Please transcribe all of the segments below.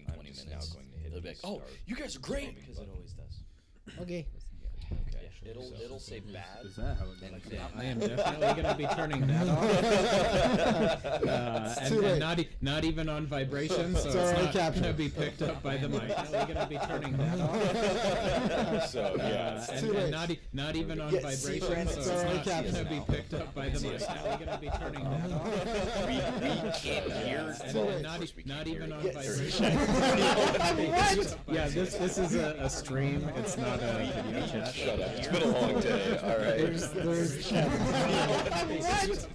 20 minutes. Now going to hit It'll be like, oh, you guys are great. Because it always does. Okay. Okay. It'll say bad. Is that how it And goes? then I am definitely going to be turning that off. And not even on vibration, so it's not going to be picked up by the mic. Definitely going to be turning that off. So yeah, And not even on vibration, so it's not going to be picked up by the mic. Definitely going to be turning that off. we can't hear. And not even on vibration. Yeah, this is a stream. It's not a video chat. Shut up. It's been a long day. All right. There's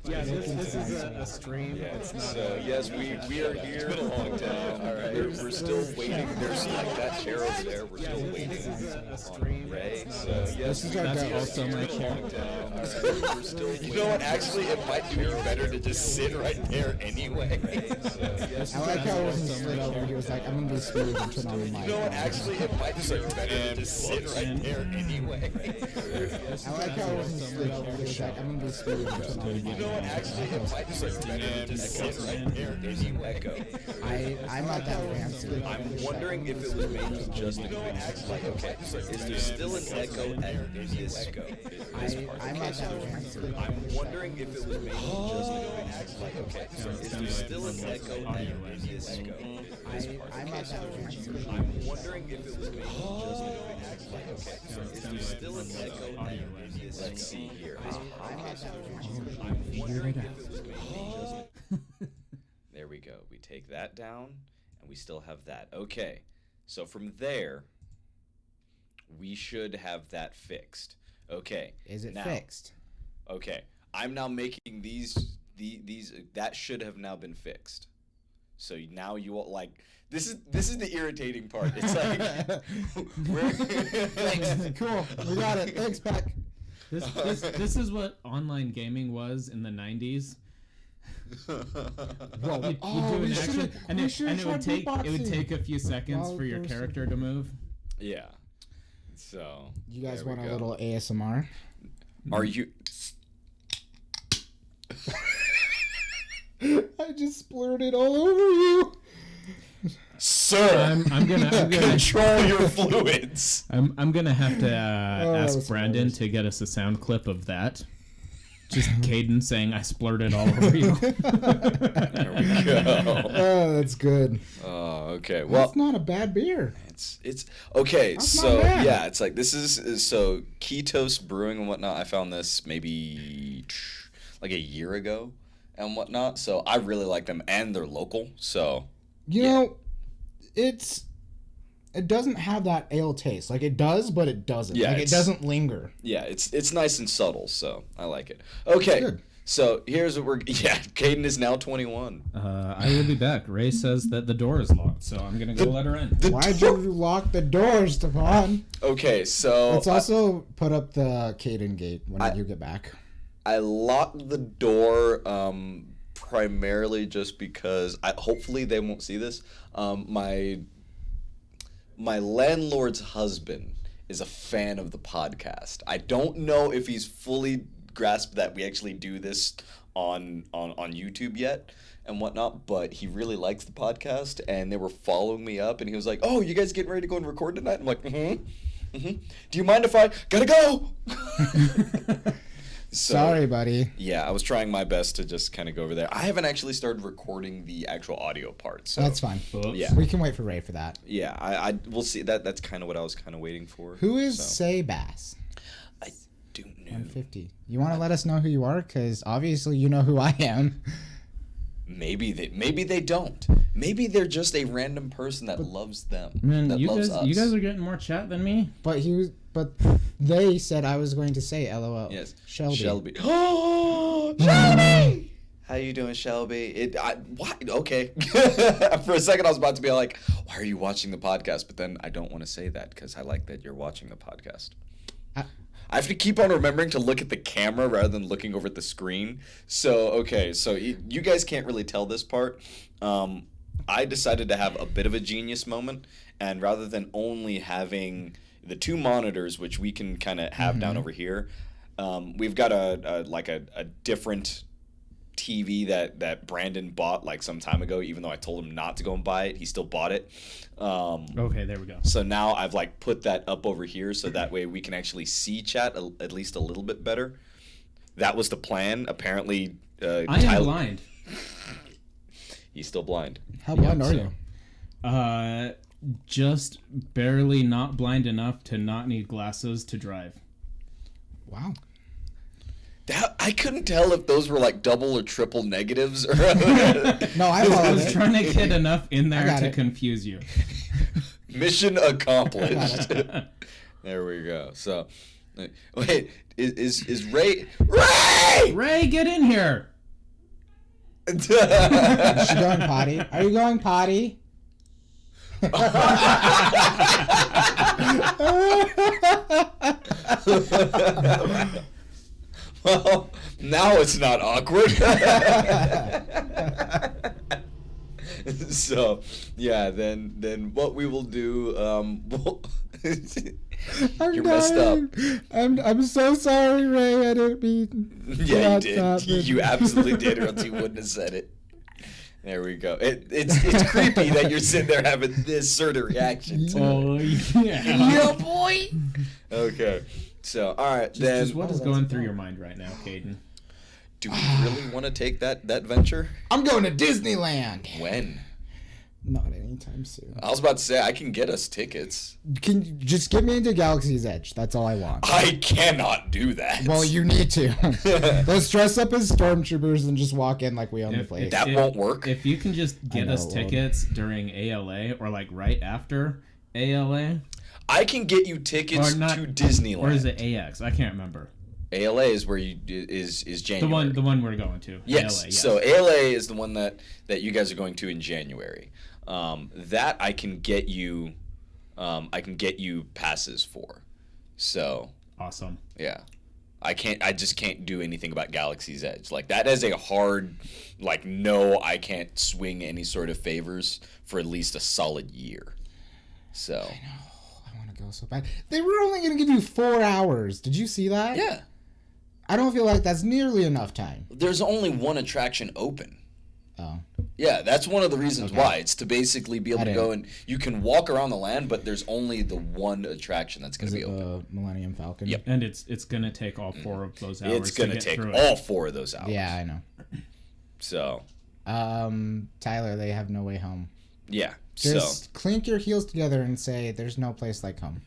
Yeah, this is a stream. It's not So yes, we are here. It's been a long day. All right. We're still waiting. There's like that chair over there. We're still waiting. This is a stream. Ray. It's So not a- yes, That's also my chair. We're still. You know what? Actually, it might do you better to just sit right there anyway. So yes. I like how it wasn't slid over. He was like, I'm going to be smooth and turn on the mic. You know what? Actually, it might do you better to just sit right there anyway. I like how it wasn't slid over. He was like, I'm going to be smooth and turn on the mic. You know what? Actually, it might do you better to just sit right there. There's an echo. I'm not that fancy. I'm wondering if it was maybe just a like, okay, is there still an echo at this echo? I'm not that fancy. I'm wondering if it was maybe just like, okay, is there still an echo at this echo? I'm not that fancy. I'm wondering if it was maybe just like, okay, is there still an echo at this echo? Let's see here. I'm not that fancy. I'm wondering if it was maybe just. There we go. We take that down, and we still have that. Okay, so from there, we should have that fixed. Okay. Is it now, fixed? Okay, I'm now making these that should have now been fixed. So now you all like this is the irritating part. It's like Thanks. Cool. We got it. Thanks, Beck. This is what online gaming was in the 90s. Whoa. You do an action, and it would take a few seconds for your character to move. Yeah. So You guys there we want a go. little ASMR? Are you? I just splurted all over you. Sir, I'm gonna control your fluids. I'm gonna have to that ask was Brandon hilarious. to get us a sound clip of that. Just Caden saying I splurted all over you. There we go. Oh, that's good. Oh, okay. Well, That's not a bad beer. it's okay. That's So not bad. yeah, it's like this is so Ketos Brewing and whatnot. I found this maybe like a year ago and whatnot. So I really like them, and they're local. So You know, it doesn't have that ale taste. Like it does, but it doesn't. Yeah, like it it's- doesn't linger. yeah, it's nice and subtle. So I like it. Okay, Good. so here's what we're yeah. Caden is now 21. I will be back. Ray says that the door is locked, so I'm gonna go let her in. Why'd you lock the doors, Stefan? Okay, so Let's also put up the Caden gate when you get back. I locked the door primarily just because hopefully they won't see this. My landlord's husband is a fan of the podcast. I don't know if he's fully grasped that we actually do this on YouTube yet and whatnot, but he really likes the podcast, and they were following me up, and he was like, "Oh, you guys getting ready to go and record tonight?" I'm like, "Mm-hmm. Mm-hmm. Do you mind if I gotta go?" So, Sorry, buddy. yeah, I was trying my best to just kind of go over there. I haven't actually started recording the actual audio part, so That's fine. Yeah. We can wait for Ray for that. yeah, I we'll see. That's kind of what I was kind of waiting for. Who is so. Seabass? I don't know. 150. You want to let us know who you are? Because obviously you know who I am. Maybe they don't. Maybe they're just a random person that loves them. Man, that you loves guys us. are getting more chat than me. But they said I was going to say LOL. Yes. Shelby. Oh, Shelby! How you doing, Shelby? What? Okay. For a second, I was about to be like, "Why are you watching the podcast?" But then I don't want to say that because I like that you're watching the podcast. I have to keep on remembering to look at the camera rather than looking over at the screen. So, okay, so you guys can't really tell this part. I decided to have a bit of a genius moment, and rather than only having the two monitors, which we can kind of have down over here, we've got a different TV that Brandon bought like some time ago. Even though I told him not to go and buy it, he still bought it. Okay, there we go. So now I've like put that up over here so that way we can actually see chat at least a little bit better. That was the plan. Apparently, I am blind. He's still blind. How blind are you? Just barely not blind enough to not need glasses to drive. Wow. I couldn't tell if those were like double or triple negatives. Or No, I was trying to get enough in there to confuse you. Mission accomplished. There we go. So, wait, is Ray? Ray, get in here! Is she going potty? Are you going potty? Well, now it's not awkward. So, yeah, then what we will do, you're messed up. I'm so sorry, Ray. I didn't mean. Yeah, you did. You absolutely did, or else you wouldn't have said it. There we go. It's creepy that you're sitting there having this sort of reaction to Oh, it. yeah. Yeah, boy. Okay. So, all right, then. Just what is going through your mind right now, Caden? Do we really want to take that venture? I'm going to Disneyland. When? Not anytime soon. I was about to say, I can get us tickets. Can you just get me into Galaxy's Edge? That's all I want. I cannot do that. Well, you need to. Let's dress up as stormtroopers and just walk in like we own the place. That won't work. If you can just get us tickets during ALA or like right after ALA. I can get you tickets to Disneyland. Or is it AX? I can't remember. ALA is where you is January. The one we're going to. Yes. ALA, yes. So ALA is the one that you guys are going to in January. That I can get you. I can get you passes for. So. Awesome. Yeah. I just can't do anything about Galaxy's Edge. Like, that is a hard, like, no, I can't swing any sort of favors for at least a solid year. So. I know. I want to go so bad. They were only going to give you 4 hours. Did you see that? Yeah. I don't feel like that's nearly enough time. There's only one attraction open. Oh. Yeah, that's one of the reasons why. It's to basically be able to go and you can walk around the land, but there's only the one attraction that's going to be open. The Millennium Falcon? Yep. And it's going to take all 4 of those hours. It's going to take through all 4 of those hours. Yeah, I know. So. Tyler, they have no way home. Yeah. Just clink your heels together and say, "There's no place like home."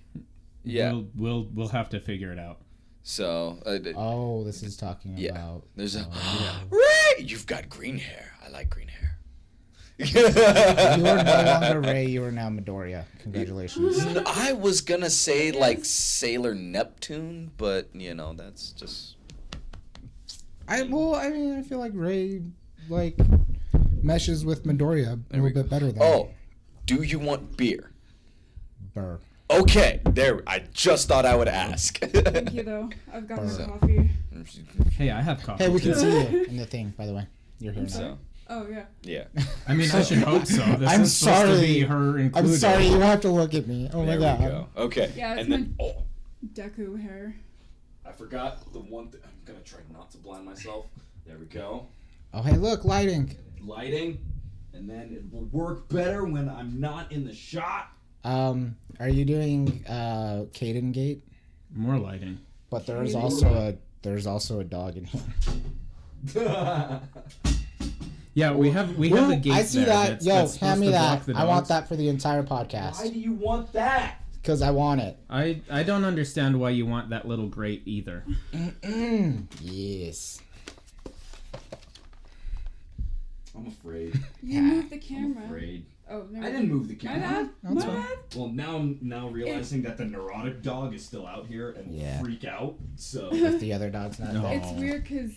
Yeah. We'll have to figure it out. So. This is talking about. There's Ray, you've got green hair. I like green hair. You are no longer Ray. You are now Midoriya. Congratulations. I was gonna say like Sailor Neptune, but that's just. I feel like Ray meshes with Midoriya a little bit better than. Oh, do you want beer? Burr. Okay, there. I just thought I would ask. Thank you, though. I've got my coffee. Hey, I have coffee. Hey, we can see you in the thing, by the way. You're here now. Oh, yeah. Yeah. I mean, I should hope so. This I'm is supposed sorry. to be her included. I'm sorry, you have to look at me. Oh There my god. we go. Okay. Yeah, it's and then Deku hair. I forgot the one thing. I'm gonna try not to blind myself. There we go. Oh, hey, look, lighting. Lighting, and then it will work better when I'm not in the shot. Are you doing Caden Gate? More lighting. But there's also a dog in here. Yeah, we have the gate. I see there that. that's Yo, hand me that. supposed to block the I want dogs. that for the entire podcast. Why do you want that? Because I want it. I don't understand why you want that little grate either. Yes. I'm afraid. You moved the camera. I'm afraid. Oh, never I didn't move the My camera. bad. That's My fine. bad. Well, now I'm realizing that the neurotic dog is still out here and will freak out. So If the other dog's not there. It's weird because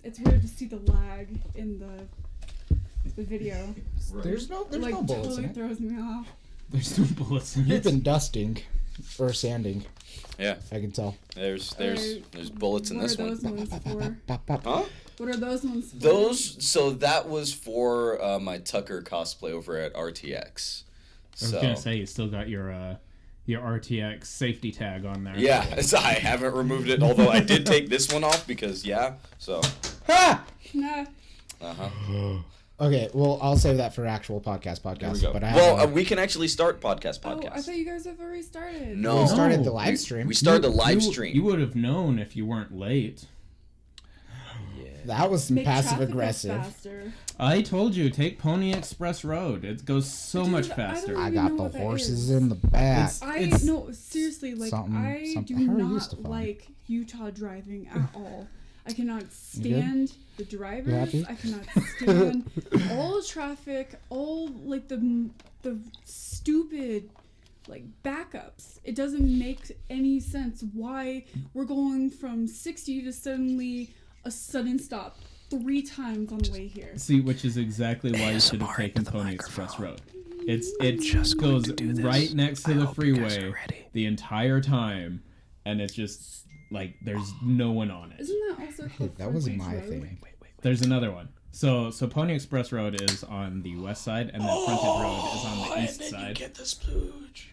it's weird to see the lag in the video. There's no bullets totally in it. throws me off. There's no bullets in You've it. been dusting. Or sanding. yeah, I can tell. there's bullets in What this are one. those ones for? Huh? What are those ones for? So that was for my Tucker cosplay over at RTX. I was gonna say you still got your RTX safety tag on there. Yeah, I haven't removed it, although I did take this one off because so Ha! Nah. Okay, well, I'll save that for actual podcast. Here we go. But I we can actually start podcast. Oh, I thought you guys have already started. No. We started the live stream. We started the live stream. You would have known if you weren't late. That was some Make passive traffic go aggressive. faster. I told you, take Pony Express Road. It goes so Dude, much I faster. don't I even got know the what that horses is. in the back. It's- No, seriously, like I do How are you, not Stefan? like Utah driving at all. I cannot stand the drivers. happy? I cannot stand all the traffic, all like the stupid like backups. It doesn't make any sense why we're going from 60 to suddenly a sudden stop 3 times on the way here. See, which is exactly why you should have taken Pony Express Road. It just goes right next to the freeway the entire time, and it's just like there's no one on it. Isn't that also called That wasn't my Frontage Road? thing. There's another one. So Pony Express Road is on the west side, and then Frontage Road is on the east side. Get the splooge.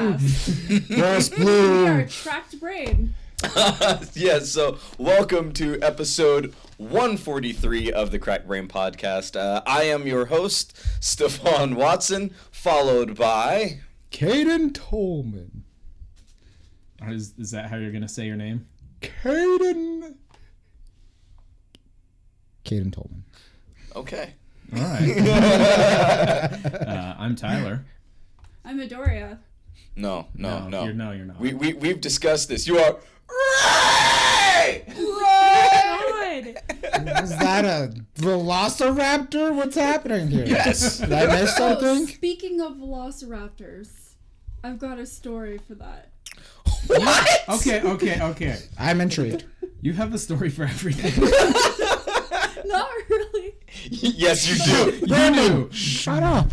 Podcast. We are Tracked Brain. Yeah, so welcome to episode 143 of the Crack Brain Podcast. I am your host, Stefan Watson, followed by... Caden Tolman. Is that how you're gonna say your name? Caden Tolman. Okay. All right. I'm Tyler. I'm Midoriya. No. You're not. We've discussed this. You are... Ray! God! Is that a velociraptor? What's happening here? Yes. Did I miss Oh, something? speaking of velociraptors, I've got a story for that. What? Okay. I'm intrigued. You have a story for everything. Not really. Yes, you do. You do. Shut up.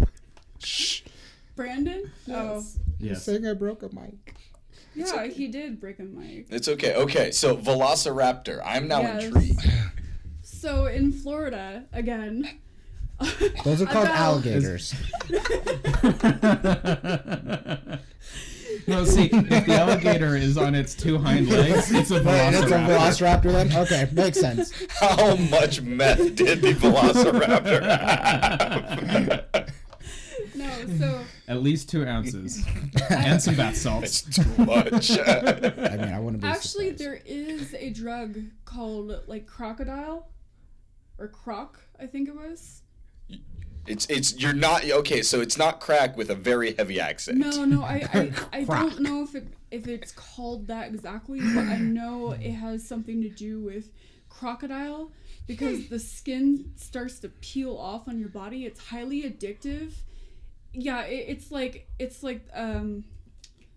Brandon? Yes. You're Yes. saying I broke a mic. Yeah, he did break a mic. It's okay. Okay, so Velociraptor. I'm now Yes. intrigued. So in Florida, again. Those are called about- alligators. No, see, if the alligator is on its 2 hind legs, it's a Right, it's a velociraptor. velociraptor then? Okay, makes sense. How much meth did the Velociraptor have? No, so At least 2 ounces. And some bath salts. It's too much. I mean, I wouldn't be actually surprised. there is a drug called like crocodile or croc, I think it was. You're not okay. So it's not crack with a very heavy accent. No, I don't know if it's called that exactly, but I know it has something to do with crocodile because the skin starts to peel off on your body. It's highly addictive. Yeah, it's like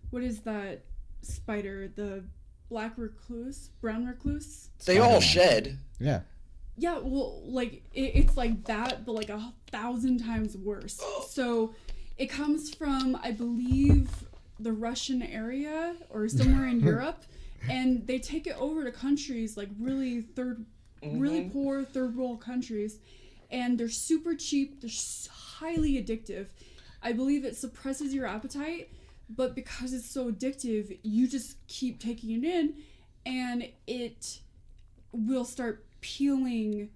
what is that spider? The black recluse, brown recluse? They all shed. Yeah. Yeah, well, like it's like that, but like 1,000 times worse. So it comes from, I believe, the Russian area or somewhere in Europe, and they take it over to countries like really poor third world countries, and they're super cheap. They're highly addictive. I believe it suppresses your appetite, but because it's so addictive, you just keep taking it in, and it will start peeling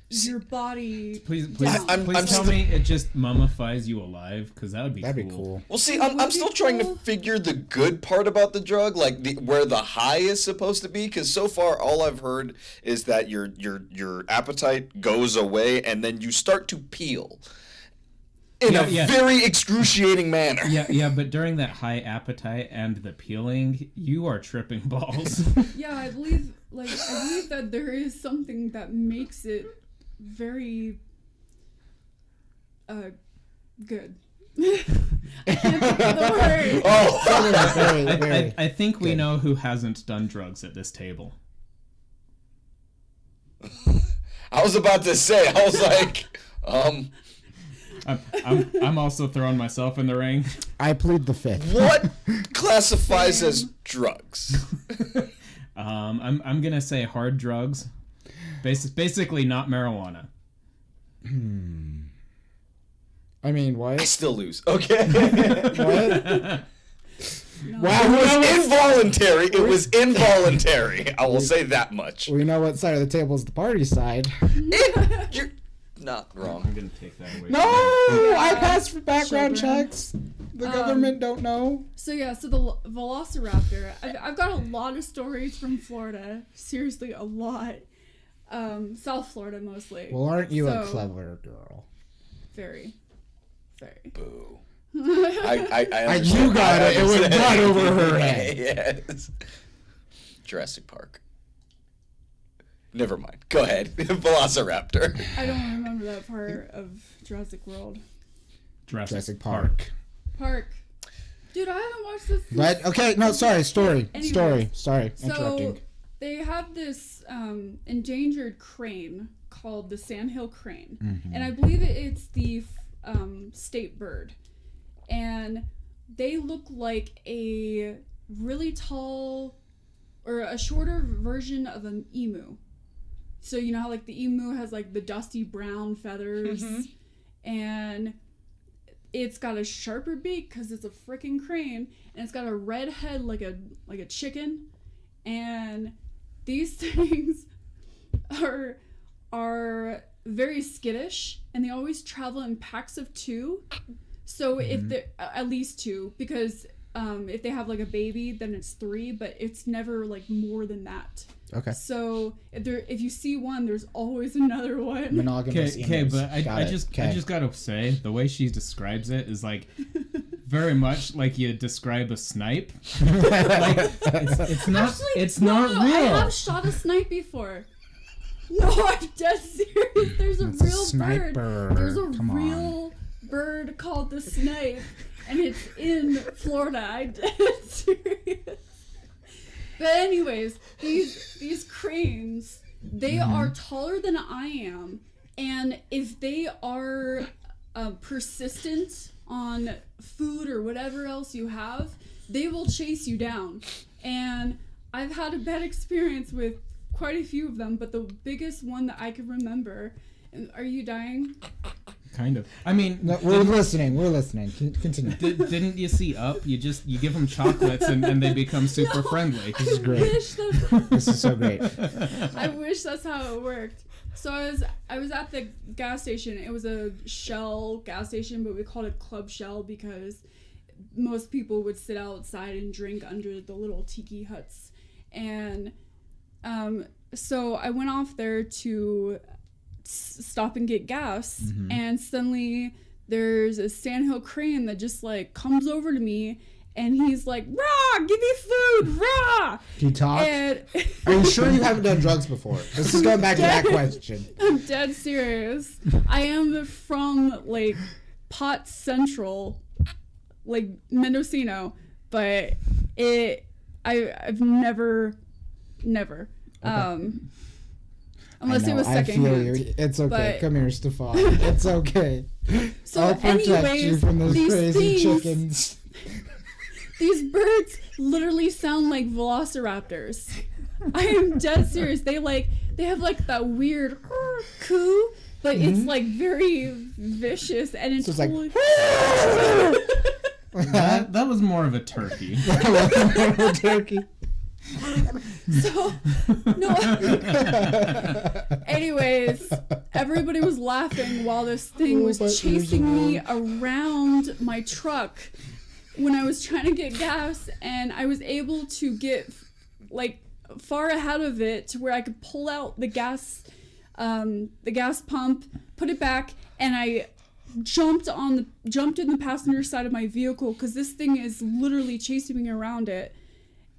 your body. Please down. tell me it just mummifies you alive, because that would be That'd cool. be cool. Well, see, I'm still trying to figure the good part about the drug, like where the high is supposed to be, because so far all I've heard is that your appetite goes away and then you start to peel in a very excruciating manner. Yeah, but during that high appetite and the peeling, you are tripping balls. Yeah, I believe that there is something that makes it very good. I can't think of the word. Oh, Very, very. I think we know who hasn't done drugs at this table. I was about to say, I was like, I'm also throwing myself in the ring. I plead the fifth. what classifies as drugs? I'm gonna say hard drugs, basically not marijuana. I mean, I what? still lose. Okay. What? No. Wow. It was involuntary. It was involuntary. I will say that much. We know what side of the table is the party side. You're not wrong. I'm gonna take that away. No, I passed for background Children. checks. The government don't know. So the Velociraptor. I've got a lot of stories from Florida. Seriously, a lot. South Florida mostly. Well, aren't you a So- clever girl? Very, very. Boo. I understand. You got it. It was understand. right over her head. Yes. Jurassic Park. Never mind. Go ahead. Velociraptor. I don't remember that part of Jurassic World. Jurassic Park. Park. Dude, I haven't watched this. But okay, no, sorry. Story. Anyways, Sorry. So Interrupting. they have this endangered crane called the sandhill crane, Mm-hmm. and I believe it's the state bird, and they look like a really tall or a shorter version of an emu. So you know how like the emu has like the dusty brown feathers, and it's got a sharper beak because it's a freaking crane, and it's got a red head like a chicken, and these things are very skittish, and they always travel in packs of 2. So if they're at least 2, because if they have like a baby, then it's 3, but it's never like more than that. Okay. So if you see one, there's always another one. Monogamous. Okay, emus. but I just gotta say the way she describes it is like very much like you describe a snipe. Like it's not Actually, it's no, not no, real. I have shot a snipe before. No, I'm dead serious. There's a It's a real sniper. bird. There's a Come on. real bird called the snipe, and it's in Florida. I'm dead serious. But anyways, these cranes, they are taller than I am, and if they are persistent on food or whatever else you have, they will chase you down. And I've had a bad experience with quite a few of them, but the biggest one that I can remember. Are you dying? Kind of. I mean, No, we're listening. Continue. didn't you see Up? You give them chocolates and they become super friendly. This is great. Wish This is so great. I wish that's how it worked. So I was at the gas station. It was a Shell gas station, but we called it Club Shell because most people would sit outside and drink under the little tiki huts. And so I went off there to stop and get gas, and suddenly there's a sandhill crane that just like comes over to me, and he's like, "Rah, give me food, rah!" Do you talk? And Are you sure you haven't done drugs before? This is going back to that question. I'm dead serious. I am from like Pot Central, like Mendocino, but I've never, unless I know, it was I feel secondhand. you. It's okay. But- Come here, Stefan. It's okay. So I'll protect anyways, you from those these crazy things- chickens. These birds literally sound like velociraptors. I am dead serious. They have like that weird coo, but it's like very vicious, and it's So it's like, totally- That was more of a turkey. turkey. So, no. Anyways, everybody was laughing while this thing Oh, was but chasing me around my truck when I was trying to get gas, and I was able to get like far ahead of it to where I could pull out the gas pump, put it back, and I jumped in the passenger side of my vehicle because this thing is literally chasing me around it.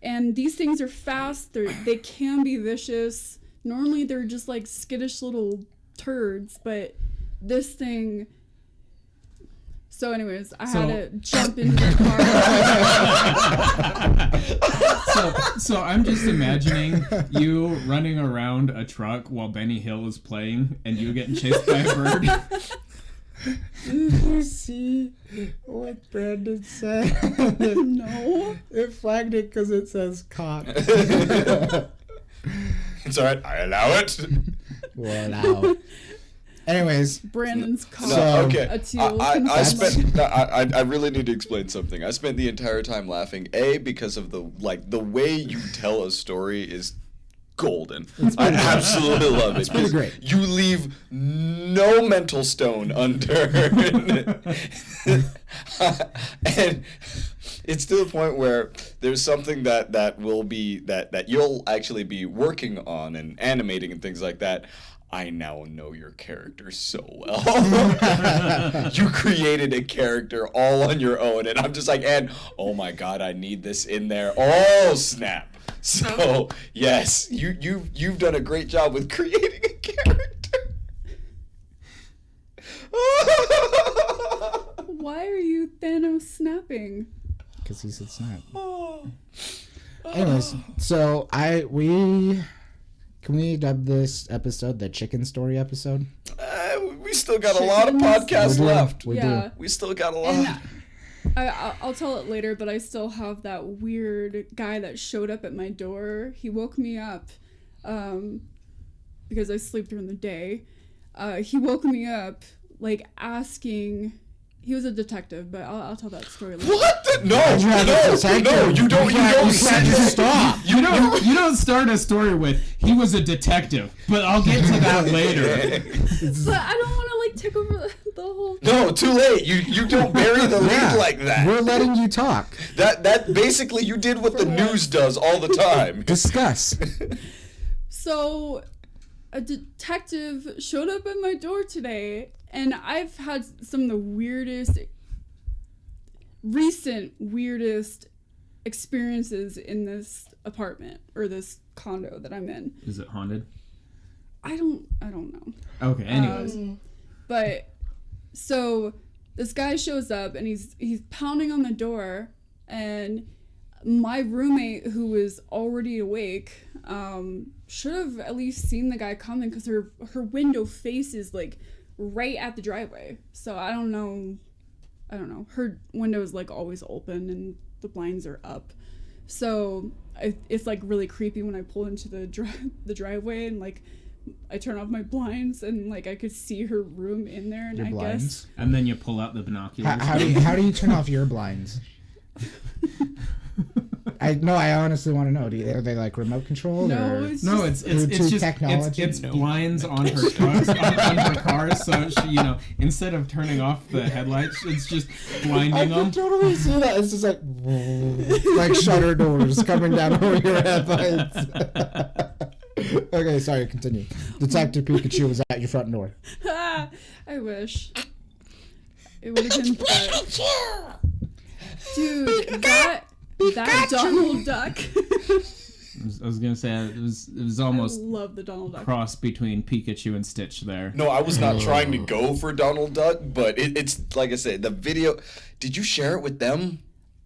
And these things are fast. They can be vicious. Normally they're just like skittish little turds, but this thing. So, anyways, I had to jump into the car. So I'm just imagining you running around a truck while Benny Hill is playing and you getting chased by a bird. Did you see what Brandon said? No. It flagged it because it says cock. It's alright. I allow it. Wow. Anyways, Brandon's caught So- Okay. a teal. I really need to explain something. I spent the entire time laughing. Because of the way you tell a story is golden. I absolutely love it. It's pretty great. You leave no mental stone unturned. And it's to the point where there's something that will be that you'll actually be working on and animating and things like that. I now know your character so well. You created a character all on your own, and I'm just like, and oh my god, I need this in there. Oh snap! So yes, you've done a great job with creating a character. Why are you Thanos snapping? because he said snap. Anyways, so can we dub this episode the chicken story episode? We still got a lot of podcasts left. We Yeah. We still got a lot. And I'll tell it later, but I still have that weird guy that showed up at my door. He woke me up because I sleep during the day. He woke me up like asking. He was a detective, but I'll tell that story later. What? No, you don't stop. You don't start a story with "he was a detective," but I'll get to that later. But I don't want to like take over the whole. No, too late. You don't bury the lead like that. We're letting you talk. That basically you did what the news does all the time. Discuss. So, a detective showed up at my door today, and I've had some of the weirdest experiences in this apartment or this condo that I'm in. Is it haunted? I don't know. Okay. Anyways, But so this guy shows up and he's pounding on the door, and my roommate, who was already awake, should have at least seen the guy coming because her window faces like right at the driveway. So I don't know. Her window is like always open and the blinds are up. So it's like really creepy when I pull into the driveway and like I turn off my blinds and like I could see her room in there, and Your I blinds? guess and then you pull out the binoculars. How do you turn off your blinds? I honestly want to know. Are they like remote controlled? No, or? it's No, just, it's Bluetooth just technology? it's blinds on her trucks on her cars. So she, instead of turning off the headlights, it's just I blinding can them. totally see that. It's just like shutter doors coming down over your headlights. Okay, sorry. Continue. Detective Pikachu was at your front door. I wish it would have been. Dude, that Donald Duck. I was gonna say it was I almost love the Donald Duck. cross between Pikachu and Stitch there. No, I was not trying to go for Donald Duck, but it's like I said, the video. Did you share it with them?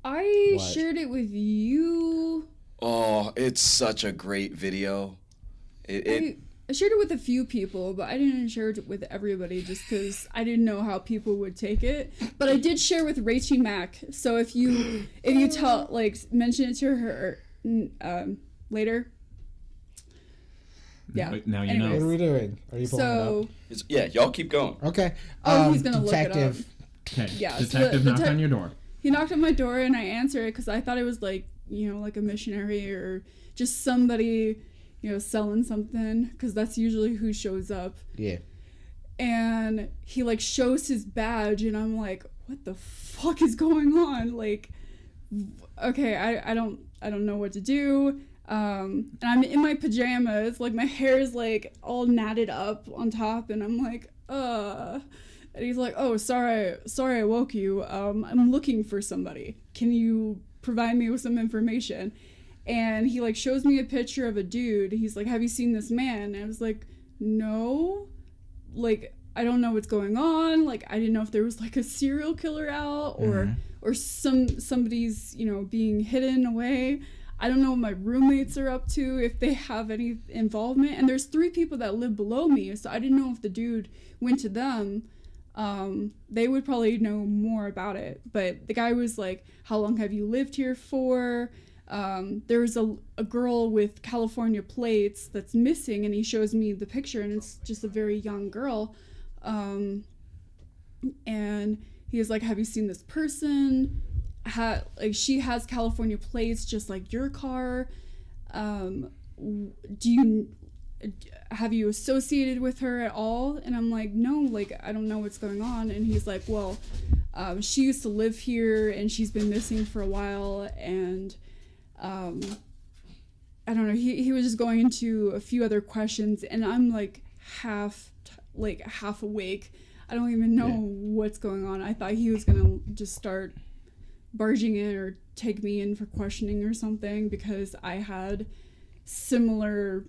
I What? shared it with you. Oh, it's such a great video. I shared it with a few people, but I didn't share it with everybody just because I didn't know how people would take it. But I did share with Rachie Mack. So if you tell mention it to her later. Yeah. But now you Anyways. What know. are we doing? Are you pulling So Yeah, y'all keep going. it up? Okay. Oh, he's gonna look it detective. Okay. Yeah, so Detective the knocked on your door. he knocked on my door and I answered it because I thought it was like a missionary or just somebody selling something, because that's usually who shows up. Yeah. And he like shows his badge and I'm like, what the fuck is going on? Like, okay, I don't know what to do. And I'm in my pajamas, like my hair is like all knotted up on top, and I'm like, and he's like, oh, sorry I woke you. I'm looking for somebody. Can you provide me with some information? And he like shows me a picture of a dude. He's like, have you seen this man? And I was like, no. Like, I don't know what's going on. Like, I didn't know if there was like a serial killer out or somebody's, being hidden away. I don't know what my roommates are up to, if they have any involvement. And there's 3 people that live below me, so I didn't know if the dude went to them. They would probably know more about it. But the guy was like, how long have you lived here for? There was a girl with California plates that's missing, and he shows me the picture, and it's just a very young girl. And he was like, have you seen this person? Like, she has California plates just like your car. Have you associated with her at all? And I'm like, no, like, I don't know what's going on. And he's like, well, she used to live here and she's been missing for a while. And I don't know, he was just going into a few other questions, and I'm like half awake. I don't even know what's going on. I thought he was gonna just start barging in or take me in for questioning or something, because I had similar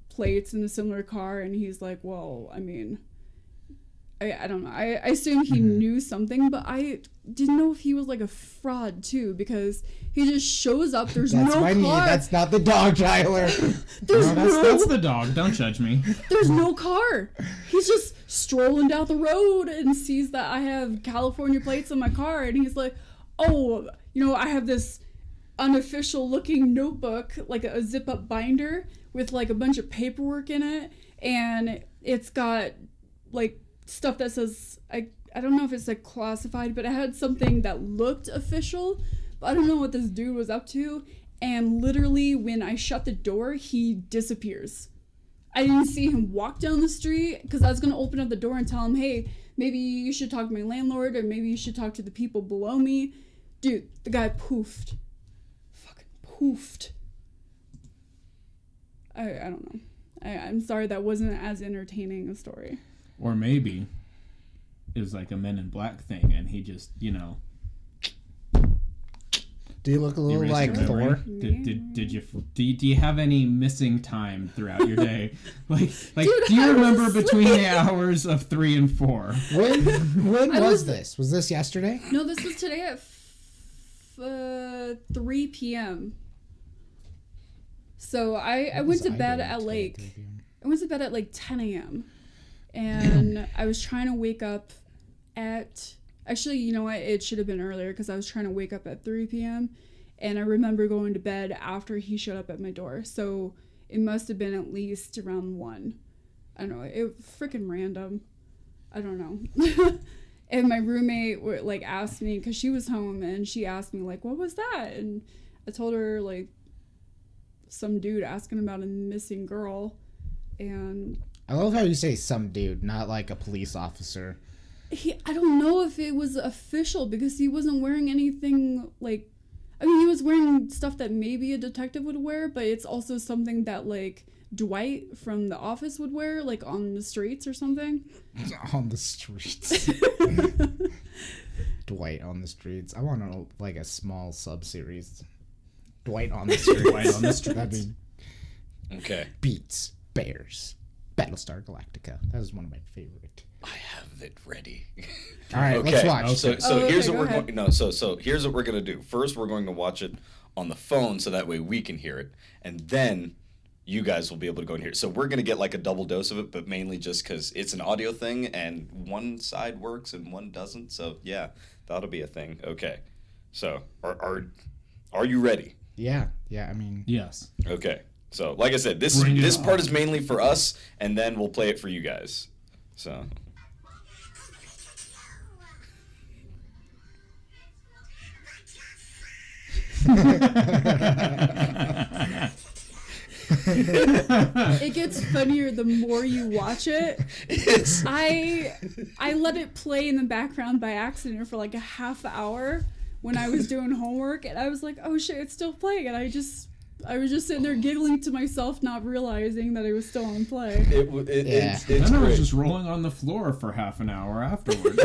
plates in a similar car. And he's like, well, I mean, I don't know. I assumed he knew something, but I didn't know if he was like a fraud too, because he just shows up. There's That's no my car. knee. That's not the dog, Tyler. That's the dog. Don't judge me. There's no car. He's just strolling down the road and sees that I have California plates on my car, and he's like, oh, you know, I have this unofficial looking notebook, like a zip up binder with like a bunch of paperwork in it, and it's got like stuff that says, I don't know if it's like classified, but it had something that looked official, but I don't know what this dude was up to. And literally when I shut the door, he disappears. I didn't see him walk down the street, because I was going to open up the door and tell him, hey, maybe you should talk to my landlord, or maybe you should talk to the people below me. Dude, the guy poofed. Fucking poofed. I don't know. I'm sorry that wasn't as entertaining a story. Or maybe it was like a Men in Black thing, and he just, you know. Do you look a little erased like your memory. Thor? Do you have any missing time throughout your day? Like Dude, do you I remember was between the asleep. hours of 3 and 4? When was this? Was this yesterday? No, this was today at 3 p.m. So I went to bed at like, I went to bed at like 10 a.m. And I was trying to wake up at, actually, you know what, it should have been earlier, because I was trying to wake up at 3 p.m. And I remember going to bed after he showed up at my door. So it must have been at least around 1. I don't know, it freaking random. I don't know. And my roommate like asked me, because she was home, and she asked me like, what was that? And I told her like some dude asking about a missing girl. And I love how you say some dude, not like a police officer. I don't know if it was official, because he wasn't wearing anything like, I mean, he was wearing stuff that maybe a detective would wear, but it's also something that like Dwight from The Office would wear, like on the streets or something. On the streets. Dwight on the streets. I want like a small sub-series. Dwight on the streets. Dwight on the streets. I mean, Okay. Beats, Bears, Battlestar Galactica. That was one of my favorite. I have it ready. All right, Okay. let's watch. So Okay, here's go what we're ahead. going. No, so here's what we're gonna do. First, we're going to watch it on the phone, so that way we can hear it, and then you guys will be able to go and hear it. So we're gonna get like a double dose of it, but mainly just because it's an audio thing, and one side works and one doesn't. So yeah, that'll be a thing. Okay. So are you ready? Yeah, I mean, Yes. Okay. So like I said, this Bring it this part on. is mainly for us, and then we'll play it for you guys. So. It gets funnier the more you watch it. It's, I let it play in the background by accident for like a half hour when I was doing homework, and I was like, oh shit, it's still playing, and I was just sitting there giggling to myself, not realizing that it was still on play. yeah. It's Then I was great. just rolling on the floor for half an hour afterwards.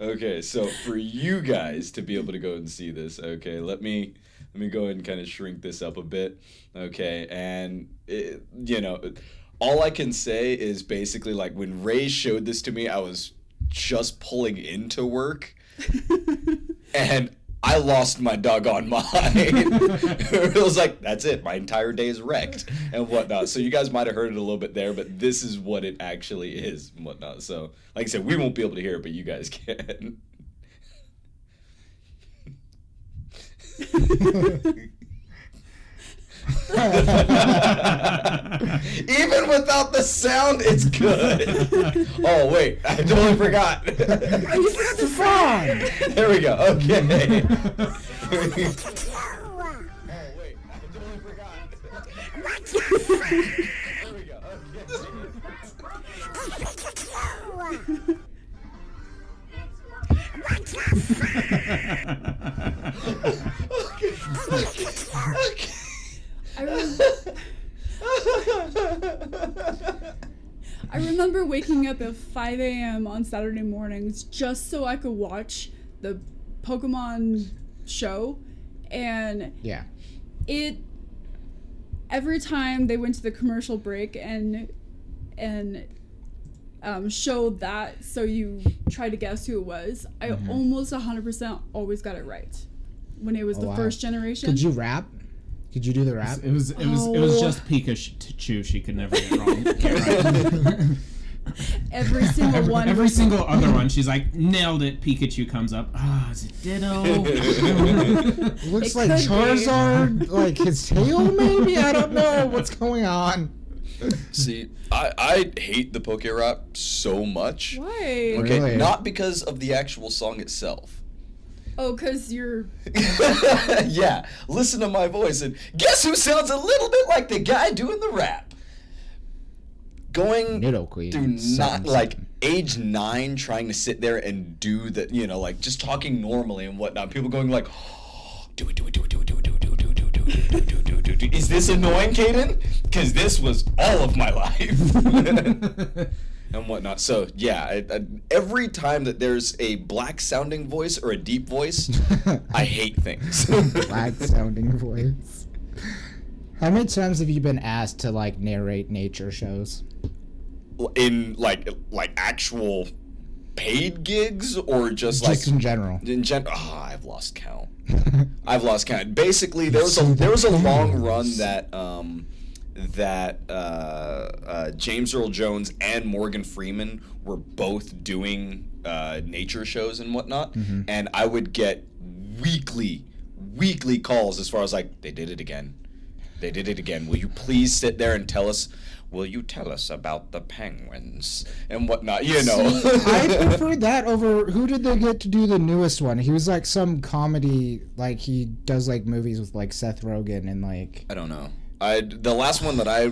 Okay, so for you guys to be able to go and see this, okay, let me go ahead and kind of shrink this up a bit, okay, and all I can say is basically like when Ray showed this to me, I was just pulling into work, and I lost my doggone mind. It was like, that's it, my entire day is wrecked and whatnot. So you guys might have heard it a little bit there, but this is what it actually is and whatnot. So like I said, we won't be able to hear it, but you guys can. Even without the sound, it's good. Oh wait, I totally forgot. You forgot the frog. There we go. Okay. Oh wait, I totally forgot. There we go. Okay. Okay. I remember waking up at 5 a.m. on Saturday mornings just so I could watch the Pokemon show, and Yeah. every time they went to the commercial break and showed that, so you try to guess who it was, I almost 100% always got it right when it was the wow. first generation. Could you rap? Could you do the rap? It was just Pikachu. She could never get wrong. Every single one. Every single other one, she's like, nailed it. Pikachu comes up. Ah, is it Ditto? It looks like could be. Charizard, like his tail maybe? I don't know what's going on. See, I hate the Poke Rap so much. Why? Okay, Really? not because of the actual song itself. Oh, because you're... Yeah, listen to my voice and guess who sounds a little bit like the guy doing the rap? Going Nidoqueen. through not Sounds like something. age 9 trying to sit there and do the, you know, like just talking normally and whatnot. People going like, do it. Is this annoying, Caden? Because this was all of my life. And whatnot. So yeah, every time that there's a black sounding voice or a deep voice, I hate things. Black sounding voice. How many times have you been asked to like narrate nature shows? In like actual paid gigs or just Just in general. I've lost count. I've lost count. Basically, there was a long run that James Earl Jones and Morgan Freeman were both doing nature shows and whatnot, and I would get weekly calls as far as like, they did it again. Will you please sit there and tell us? Will you tell us about the penguins and whatnot? You know. I prefer that over. Who did they get to do the newest one? He was like some comedy, like he does like movies with like Seth Rogen and like. I don't know. The last one that I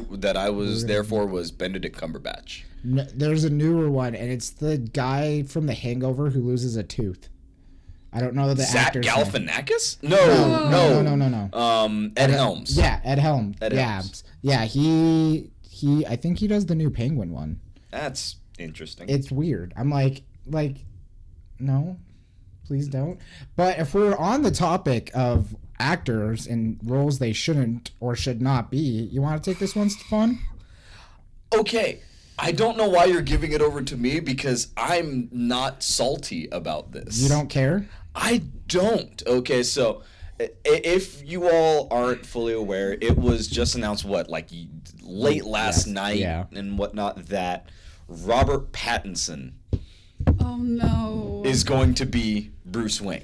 was there for was Benedict Cumberbatch. There's a newer one, and it's the guy from The Hangover who loses a tooth. I don't know the Zach actor's name. Galifianakis? No. Ed Helms. Yeah, Ed Helms. Ed Helms. Yeah. He. I think he does the new Penguin one. That's interesting. It's weird. I'm like, no, please don't. But if we're on the topic of actors in roles they shouldn't or should not be, you want to take this one, Stefan? Okay. I don't know why you're giving it over to me because I'm not salty about this. You don't care? I don't. Okay, so if you all aren't fully aware, it was just announced late last night and whatnot that Robert Pattinson Oh no. is going to be Bruce Wayne.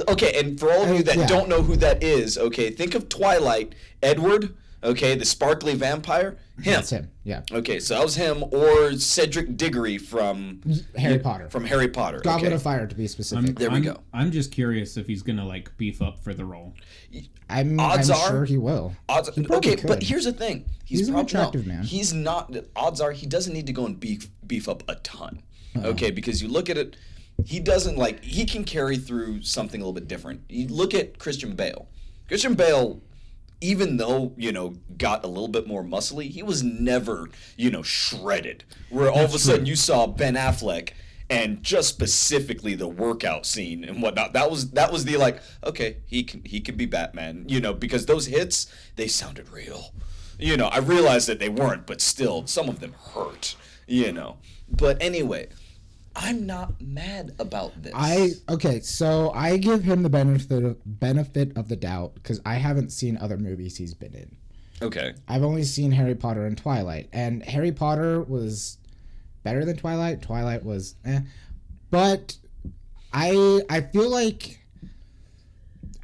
Okay, and for all of you that don't know who that is, okay, think of Twilight, Edward, okay, the sparkly vampire, him. That's him, yeah. Okay, so that was him, or Cedric Diggory from Harry Potter. From Harry Potter. Goblet okay. of Fire, to be specific. There we go. I'm just curious if he's gonna like beef up for the role. I'm sure he will. He okay, could. But here's the thing. He's an attractive man. He's not. Odds are he doesn't need to go and beef up a ton. Okay, because you look at it, he doesn't he can carry through something a little bit different. You look at Christian Bale. Christian Bale, even though, got a little bit more muscly, he was never, shredded. Where all of a sudden you saw Ben Affleck and just specifically the workout scene and whatnot. That was the okay, he can be Batman, because those hits, they sounded real. I realized that they weren't, but still, some of them hurt, But anyway, I'm not mad about this. So I give him the benefit of the doubt because I haven't seen other movies he's been in. Okay. I've only seen Harry Potter and Twilight, and Harry Potter was better than Twilight. Twilight was but I feel like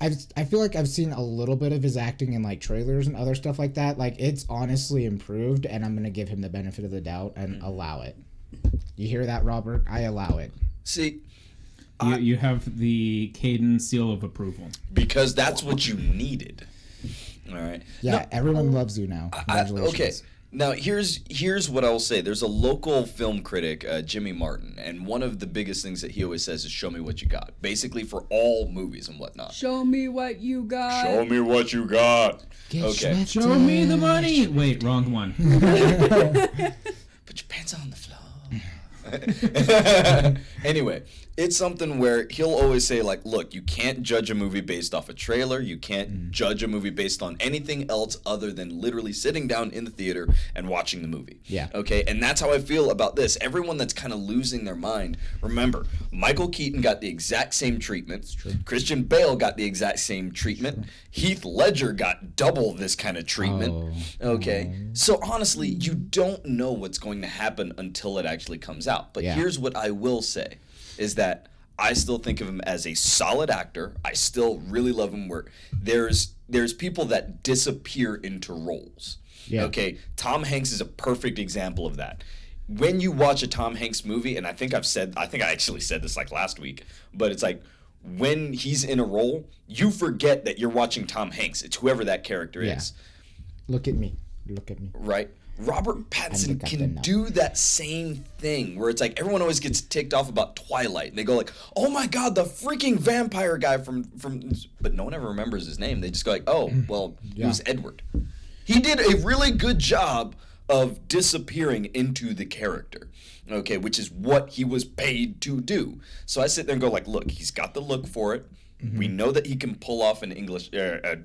I feel like I've seen a little bit of his acting in like trailers and other stuff like that. Like it's honestly improved, and I'm gonna give him the benefit of the doubt and allow it. You hear that, Robert? I allow it. See, You have the Caden seal of approval. because that's what you needed. All right. Yeah, everyone loves you now. Congratulations. Okay. Now here's what I'll say. There's a local film critic, Jimmy Martin, and one of the biggest things that he always says is "Show me what you got." Basically, for all movies and whatnot. Show me what you got. Show me what you got. Get Okay. shifted. Show me the money. Wait, wrong one. Put your pants on the floor. Anyway, it's something where he'll always say, like, look, you can't judge a movie based off a trailer. You can't judge a movie based on anything else other than literally sitting down in the theater and watching the movie. Yeah. Okay, and that's how I feel about this. Everyone that's kind of losing their mind, remember, Michael Keaton got the exact same treatment. Christian Bale got the exact same treatment. Heath Ledger got double this kind of treatment. Okay, so honestly, you don't know what's going to happen until it actually comes out. But here's what I will say, is that I still think of him as a solid actor. I still really love him. Where there's people that disappear into roles. Yeah. Okay, Tom Hanks is a perfect example of that. When you watch a Tom Hanks movie, and I think I actually said this like last week, but it's like when he's in a role, you forget that you're watching Tom Hanks. It's whoever that character is. Look at me. Look at me. Right? Robert Pattinson captain can now. do that same thing where it's like everyone always gets ticked off about Twilight and they go like, "Oh my god, the freaking vampire guy from," but no one ever remembers his name. They just go like, "Oh, well, he was Edward." He did a really good job of disappearing into the character. Okay, which is what he was paid to do. So I sit there and go like, "Look, he's got the look for it. We know that he can pull off an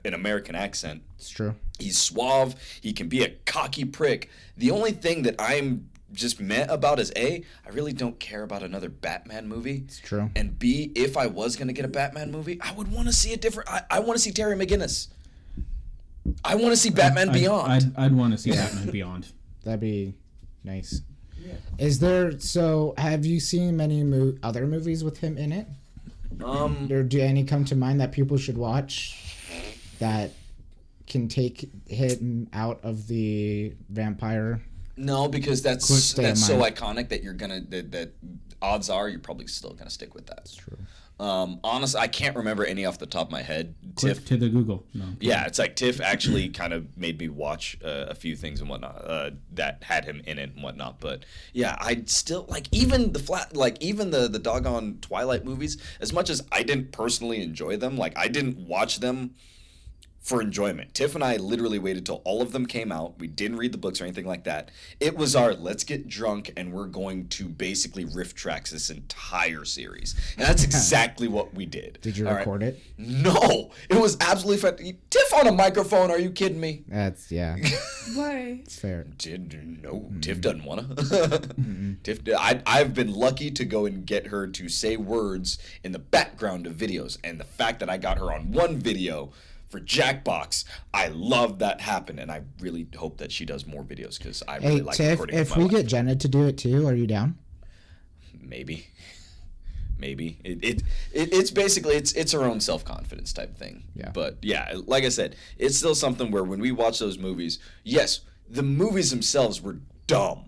American accent. It's true. He's suave. He can be a cocky prick. The only thing that I'm just meh about is A, I really don't care about another Batman movie. It's true. And B, if I was going to get a Batman movie, I would want to see a different... I want to see Terry McGinnis. I want to see Batman Beyond. I'd want to see Batman Beyond. That'd be nice. Is there... So, have you seen many other movies with him in it? Or do any come to mind that people should watch that can take him out of the vampire? No, because that's stay in so mind. iconic that you're gonna that odds are you're probably still gonna stick with that. That's true. Honestly, I can't remember any off the top of my head. Quick to the Google. No. Yeah, it's like Tiff actually kind of made me watch a few things and whatnot that had him in it and whatnot. But yeah, I'd still like even the doggone Twilight movies. As much as I didn't personally enjoy them, like I didn't watch them for enjoyment. Tiff and I literally waited till all of them came out. We didn't read the books or anything like that. It was our let's get drunk and we're going to basically riff tracks this entire series. And that's exactly what we did. Did you record it? No. It was absolutely fun. Tiff on a microphone, are you kidding me? That's, yeah. Why? It's fair. No, Tiff doesn't want to. Tiff, I've been lucky to go and get her to say words in the background of videos. And the fact that I got her on one video for Jackbox, I love that happened, and I really hope that she does more videos because I really like Tiff, recording. if we get Jenna to do it too, are you down? Maybe. It's basically it's her own self-confidence type thing. Yeah. But yeah, like I said, it's still something where when we watch those movies, yes, the movies themselves were dumb,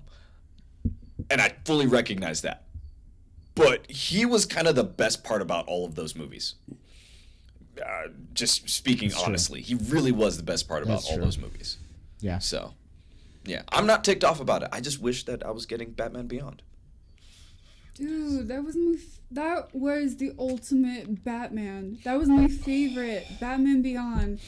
and I fully recognize that. But he was kind of the best part about all of those movies. Just speaking honestly, he really was the best part about all those movies. Yeah. So, yeah, I'm not ticked off about it. I just wish that I was getting Batman Beyond. Dude, that was the ultimate Batman. That was my favorite, Batman Beyond.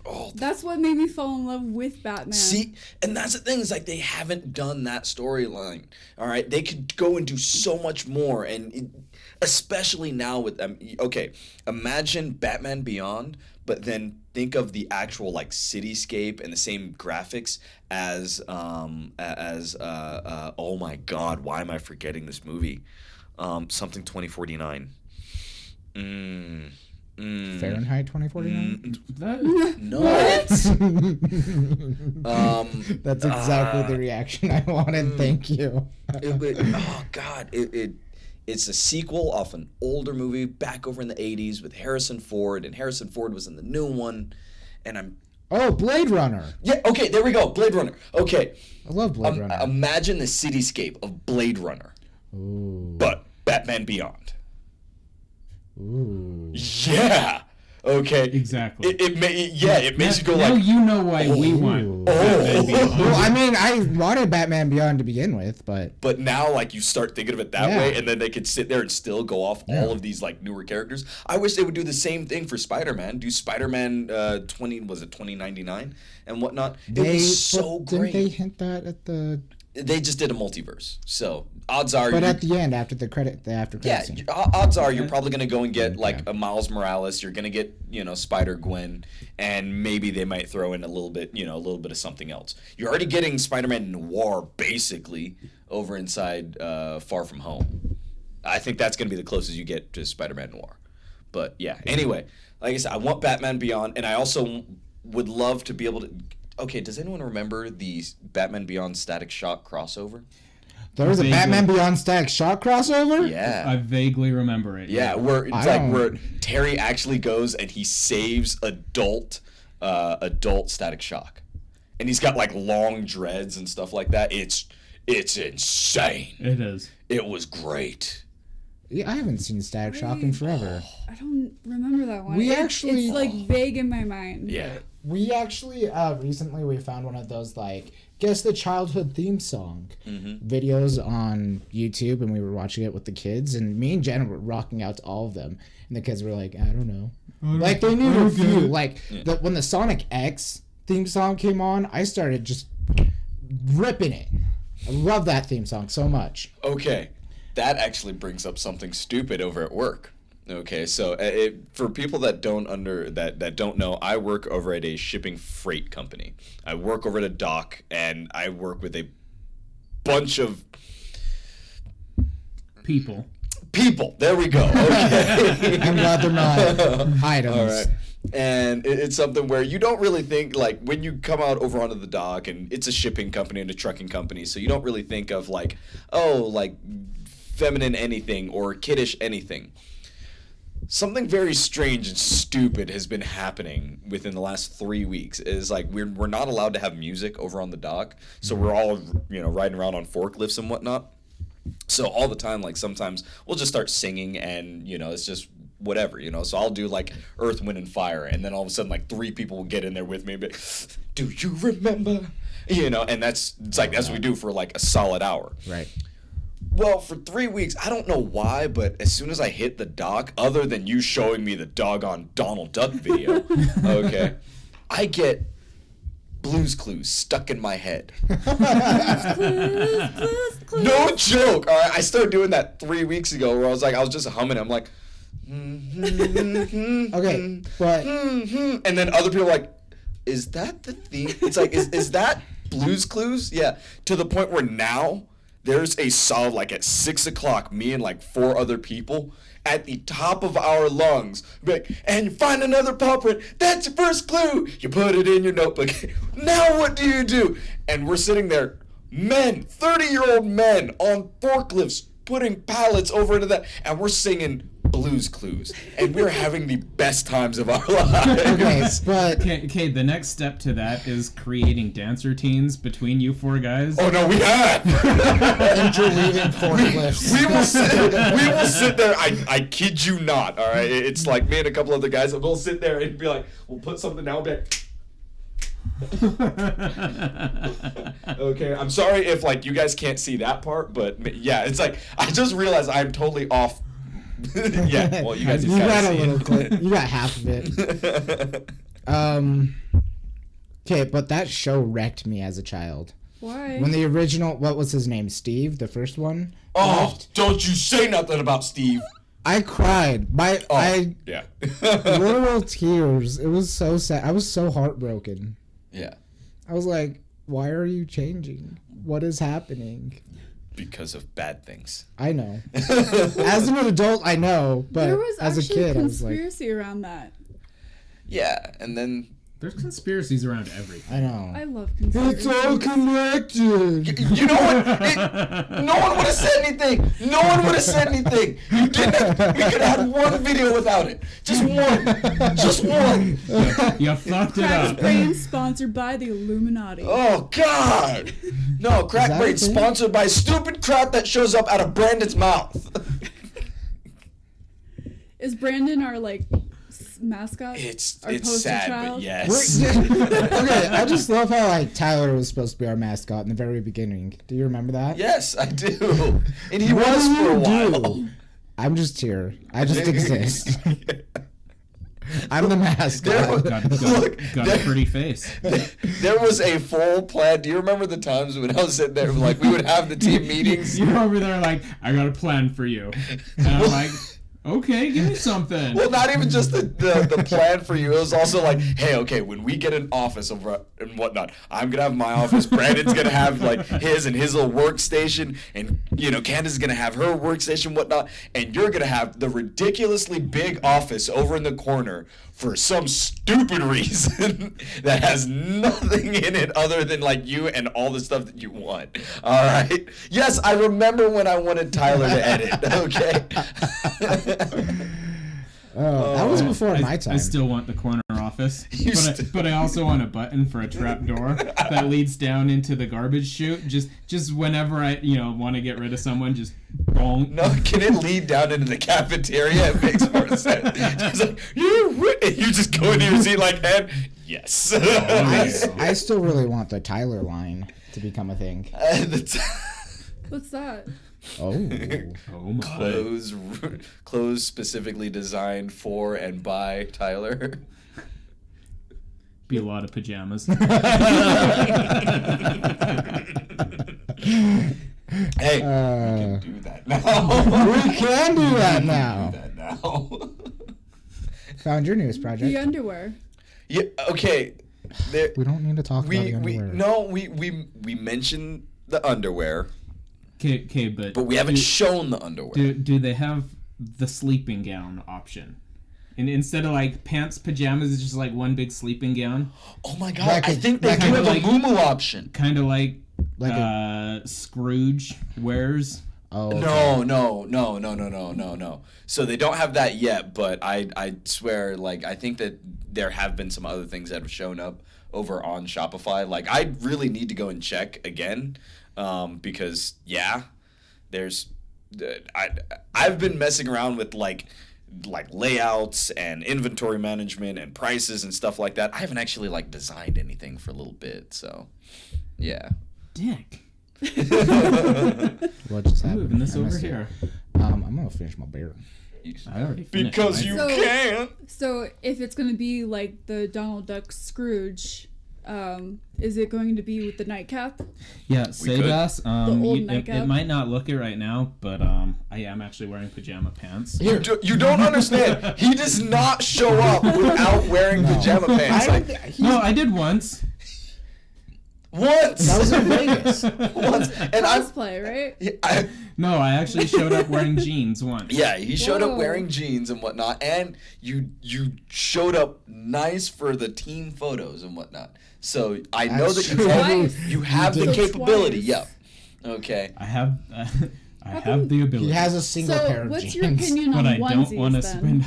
Oh, That's what made me fall in love with Batman. see, and that's the thing is like they haven't done that storyline. All right, they could go and do so much more, and especially now with okay, imagine Batman Beyond, but then think of the actual like cityscape and the same graphics as oh my god, why am I forgetting this movie? Something 2049. Fahrenheit 2049? No. That's exactly the reaction I wanted. Thank you. Oh God! It's a sequel off an older movie back over in the 80s with Harrison Ford, and Harrison Ford was in the new one, and Oh, Blade Runner. Yeah, okay, there we go. Blade Runner. Okay. I love Blade Runner. Imagine the cityscape of Blade Runner. Ooh. But Batman Beyond. Ooh. Yeah. Okay. Exactly. It makes you go now like. you know why we want Batman Beyond. Well, I mean, I wanted Batman Beyond to begin with, but now, like, you start thinking of it that way, and then they could sit there and still go off all of these like newer characters. I wish they would do the same thing for Spider-Man. Do Spider-Man 2099 and whatnot. It was so great. Didn't they hint that at the? They just did a multiverse, so odds are. But at the end, after the credit scene. Odds are you're probably gonna go and get like a Miles Morales. You're gonna get Spider-Gwen, and maybe they might throw in a little bit of something else. You're already getting Spider-Man Noir basically over inside Far From Home. I think that's gonna be the closest you get to Spider-Man Noir. But yeah, anyway, like I said, I want Batman Beyond, and I also would love to be able to. Okay, does anyone remember the Batman Beyond Static Shock crossover? There was a Batman Beyond Static Shock crossover? Yeah. I vaguely remember it. Yeah, where Terry actually goes and he saves adult Static Shock. And he's got like long dreads and stuff like that. It's insane. It is. It was great. Yeah, I haven't seen Static Shock in forever. I don't remember that one. It's like vague in my mind. Yeah. We actually recently we found one of those like guess the childhood theme song videos on YouTube, and we were watching it with the kids, and me and Jen were rocking out to all of them, and the kids were like, I don't know, like they knew a few. Like when the Sonic X theme song came on, I started just ripping it. I love that theme song so much. Okay, that actually brings up something stupid over at work. Okay, so for people that don't know, I work over at a shipping freight company. I work over at a dock, and I work with a bunch of people. There we go. Okay. I'm glad they're not items. All right. And it's something where you don't really think, like, when you come out over onto the dock, and it's a shipping company and a trucking company, so you don't really think of, like, feminine anything or kiddish anything. Something very strange and stupid has been happening within the last 3 weeks. Is like we're not allowed to have music over on the dock, so we're all riding around on forklifts and whatnot. So all the time, like sometimes we'll just start singing, and it's just whatever, So I'll do like Earth, Wind, and Fire, and then all of a sudden like 3 people will get in there with me, but do you remember? And that's what we do for like a solid hour. Right. Well, for 3 weeks, I don't know why, but as soon as I hit the dock, other than you showing me the doggone Donald Duck video, okay, I get Blue's Clues stuck in my head. Clues. No joke. All right, I started doing that 3 weeks ago, where I was just humming. I'm like, okay, but and then other people are like, is that the theme? It's like, is that Blue's Clues? Yeah. To the point where now there's a solid, like at 6 o'clock, me and like 4 other people at the top of our lungs, like, and you find another culprit. That's your first clue. You put it in your notebook. Now what do? And we're sitting there, men, 30-year-old men on forklifts putting pallets over into that, and we're singing Blue's Clues, and we're having the best times of our lives. okay, but Okay, the next step to that is creating dance routines between you 4 guys. Oh no, we have. interweaving forklifts. We will sit there. I kid you not. All right, it's like me and a couple other guys. We'll sit there and be like, we'll put something down. Be like, okay, I'm sorry if like you guys can't see that part, but yeah, it's like I just realized I'm totally off. Yeah, well, you guys You got a little it. clip. You got half of it. Okay, but that show wrecked me as a child. Why? When the original, what was his name? Steve, the first one. Oh, left, don't you say nothing about Steve. I cried. Yeah. Literal tears. It was so sad. I was so heartbroken. Yeah. I was like, why are you changing? What is happening? Because of bad things. I know. As an adult, I know, but there was as a actually kid, I was like, conspiracy around that. Yeah, and then There's conspiracies around everything. I know. I love conspiracies. It's all connected. You know what? No one would have said anything. No one would have said anything. You didn't. We could have had one video without it. Just one. Just one. You fucked it Crack's up. Brain sponsored by the Illuminati. Oh God. No, Crack that Brain a thing? sponsored by stupid crap that shows up out of Brandon's mouth. Is Brandon our mascot? It's Our poster sad, child? but yes. Okay, I just love how Tyler was supposed to be our mascot in the very beginning. Do you remember that? Yes, I do. And he What was do for a you while. do? I'm just here. I just exist. I'm the mascot. Got a pretty face. There was a full plan. Do you remember the times when I was sitting there, like, we would have the team meetings? You're over there like, I got a plan for you. And I'm like, okay, give me something. Well, not even just the plan for you. It was also like, hey, okay, when we get an office over and whatnot, I'm gonna have my office. Brandon's gonna have like his little workstation, and Candace's gonna have her workstation, whatnot, and you're gonna have the ridiculously big office over in the corner for some stupid reason that has nothing in it other than like you and all the stuff that you want. All right. Yes, I remember when I wanted Tyler to edit. Okay. That was before my time. I still want the corner office, You but I also want a button for a trap door that leads down into the garbage chute. Just whenever I want to get rid of someone, just bonk. No, can it lead down into the cafeteria? It makes more sense. It's like, you just go into your seat like that. Yes. I still really want the Tyler line to become a thing. What's that? Oh. Oh my. Clothes specifically designed for and by Tyler. Be a lot of pajamas. Hey, we can do that now. We can do that Do now. that now. Found your newest project. The underwear. Yeah. Okay. There, We don't need to talk about the underwear. we mentioned the underwear, Okay, but we haven't shown the underwear. do they have the sleeping gown option? And instead of like pants, pajamas, it's just like one big sleeping gown. Oh my God! Like I think they do kinda have like- a Moo option. Kind of like Like Scrooge wears. Oh. Okay. No. So they don't have that yet, but I swear, like, I think that there have been some other things that have shown up over on Shopify. Like, I really need to go and check again, because there's I've been messing around with like layouts and inventory management and prices and stuff like that. I haven't actually like designed anything for a little bit, so yeah. Dick. What just I'm happened? moving this I over missed it. here. I'm gonna finish my beer. I already finished Because mine. you So- can. So if it's going to be like the Donald Duck Scrooge, is it going to be with the nightcap? Yeah, could. Sebas, old it nightcap. might not look it right now, but I am actually wearing pajama pants. You don't understand. He does not show up without wearing pajama pants. Like, No, I did once. once. That was in Vegas. Once. And Cosplay, right? No, I actually showed up wearing jeans once. Yeah, he showed up Whoa. wearing jeans and whatnot, and you showed up nice for the team photos and whatnot. So I know That's that true. you have the So capability. twice. Yeah. Okay. I have I come have the ability. He has a single pair So of what's jeans. your opinion but on I don't onesies want to then? spend.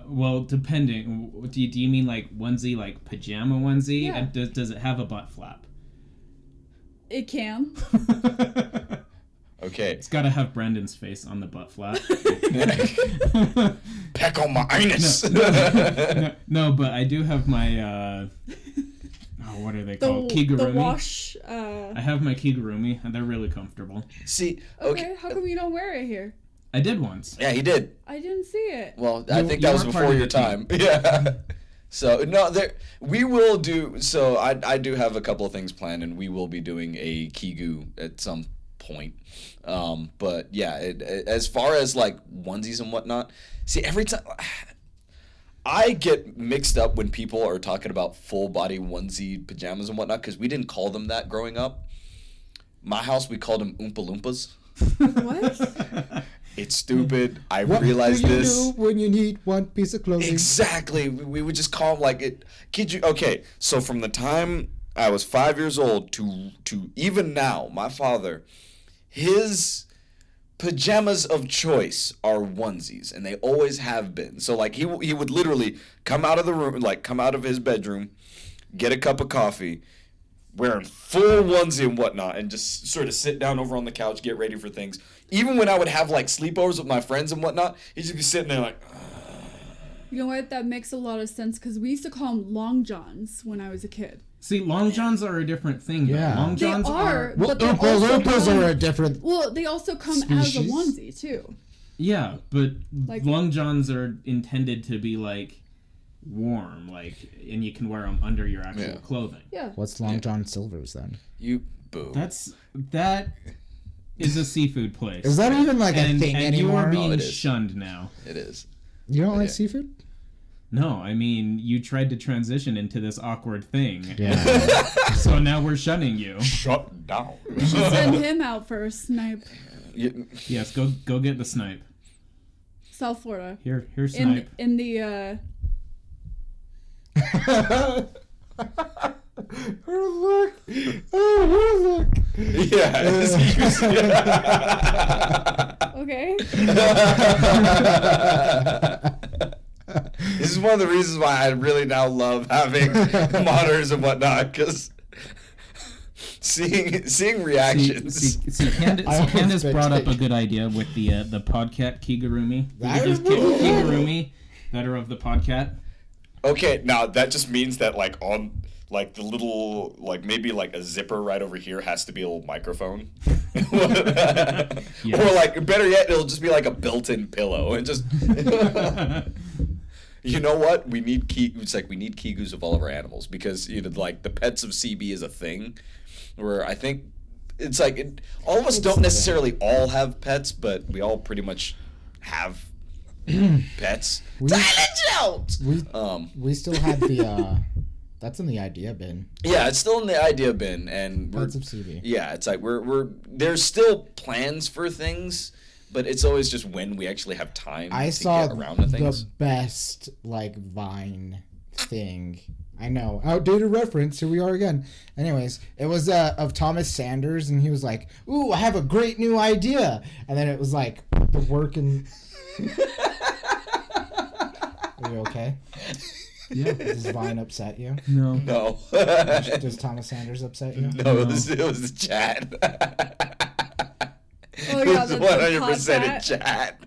Well, depending. Do you mean like onesie, like pajama onesie? Yeah. And does it have a butt flap? It can. Okay. It's got to have Brendan's face on the butt flap. Peck on my anus. No, but I do have my. What are they called? The Kigurumi. wash. I have my kigurumi, and they're really comfortable. See. Okay, Okay. how come you don't wear it here? I did once. Yeah, he did. I didn't see it. Well, I You- think you that was weren't part before of your the team. time. Yeah. So no, we will do. So I do have a couple of things planned, and we will be doing a Kigu at some point. But yeah, as far as like onesies and whatnot, see every time. I get mixed up when people are talking about full body onesie pajamas and whatnot, because we didn't call them that growing up. My house, we called them Oompa Loompas. What? It's stupid. I What realize do you this. do when you need one piece of clothing? Exactly. We would just call him like it. Kid you? Okay. So from the time I was 5 years old to even now, my father, his pajamas of choice are onesies, and they always have been. So like he would literally come out of the room, like come out of his bedroom, get a cup of coffee, wearing full onesie and whatnot, and just sort of sit down over on the couch, get ready for things. Even when I would have like sleepovers with my friends and whatnot, he'd just be sitting there like. You know what? That makes a lot of sense because we used to call them long johns when I was a kid. See, long johns are a different thing. Though. Yeah. Long johns but they also those come, are a different. well, they also come species. as a onesie too. Yeah, but Like- long johns are intended to be like warm, like, and you can wear them under your actual clothing. Yeah. What's Long John Silver's then? You boo. That is a seafood place. Is that even like a thing and you anymore? are being it is. shunned now. It is. You don't like Yeah. seafood? No, I mean you tried to transition into this awkward thing. Yeah. So now we're shunning you. Shut down. Send him out for a snipe. Yes, go get the snipe. South Florida. Here's snipe. In the Her look. Oh, her look. Yeah. okay. This is one of the reasons why I really now love having monitors and whatnot, because seeing reactions. See, Candace brought up a good idea with the podcat Kigurumi. Kigurumi that are of the podcat. Okay, now that just means that like on like the little like maybe like a zipper right over here has to be a little microphone. Yes. Or like better yet, it'll just be like a built-in pillow and just. You know what? We need we need Kigus of all of our animals because like the pets of CB is a thing, where I think it's like all of us don't necessarily all have pets, but we all pretty much have pets. Tyler Jones. We still have the. That's in the idea bin. Yeah, it's still in the idea bin, and Pets of CB. Yeah, it's like we're there's still plans for things. But it's always just when we actually have time I to saw get around to things. The best like Vine thing. I know, outdated reference. Here we are again. Anyways, it was of Thomas Sanders, and he was like, "Ooh, I have a great new idea," and then it was like the working. Are you okay? Yeah. Does Vine upset you? No. No. Does Thomas Sanders upset you? No, it was the chat. Oh It yeah, was the 100% in podcat. chat.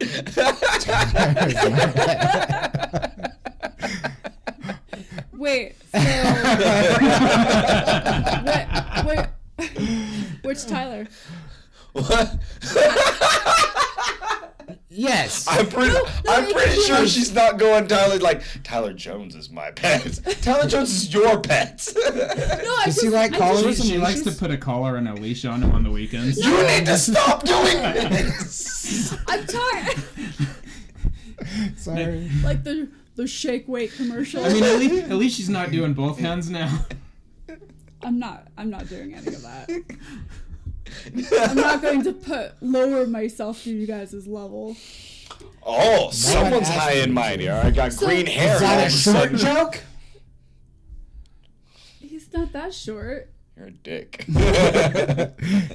Wait. So, wait. Which Tyler? What? Yes. I'm pretty sure she's not going Tyler Jones is my pet. Tyler Jones is your pet. No, Does he like collars and She likes to leashes? put a collar and a leash on him on the weekends. You need to stop doing this. I'm tired. Sorry. Like the shake weight commercial. I mean, at least she's not doing both hands now. I'm not doing any of that. I'm not going to lower myself to you guys' level. Oh, someone's high and mighty. I got green hair. Is all that of a a short sudden. joke? He's not that short. You're a dick.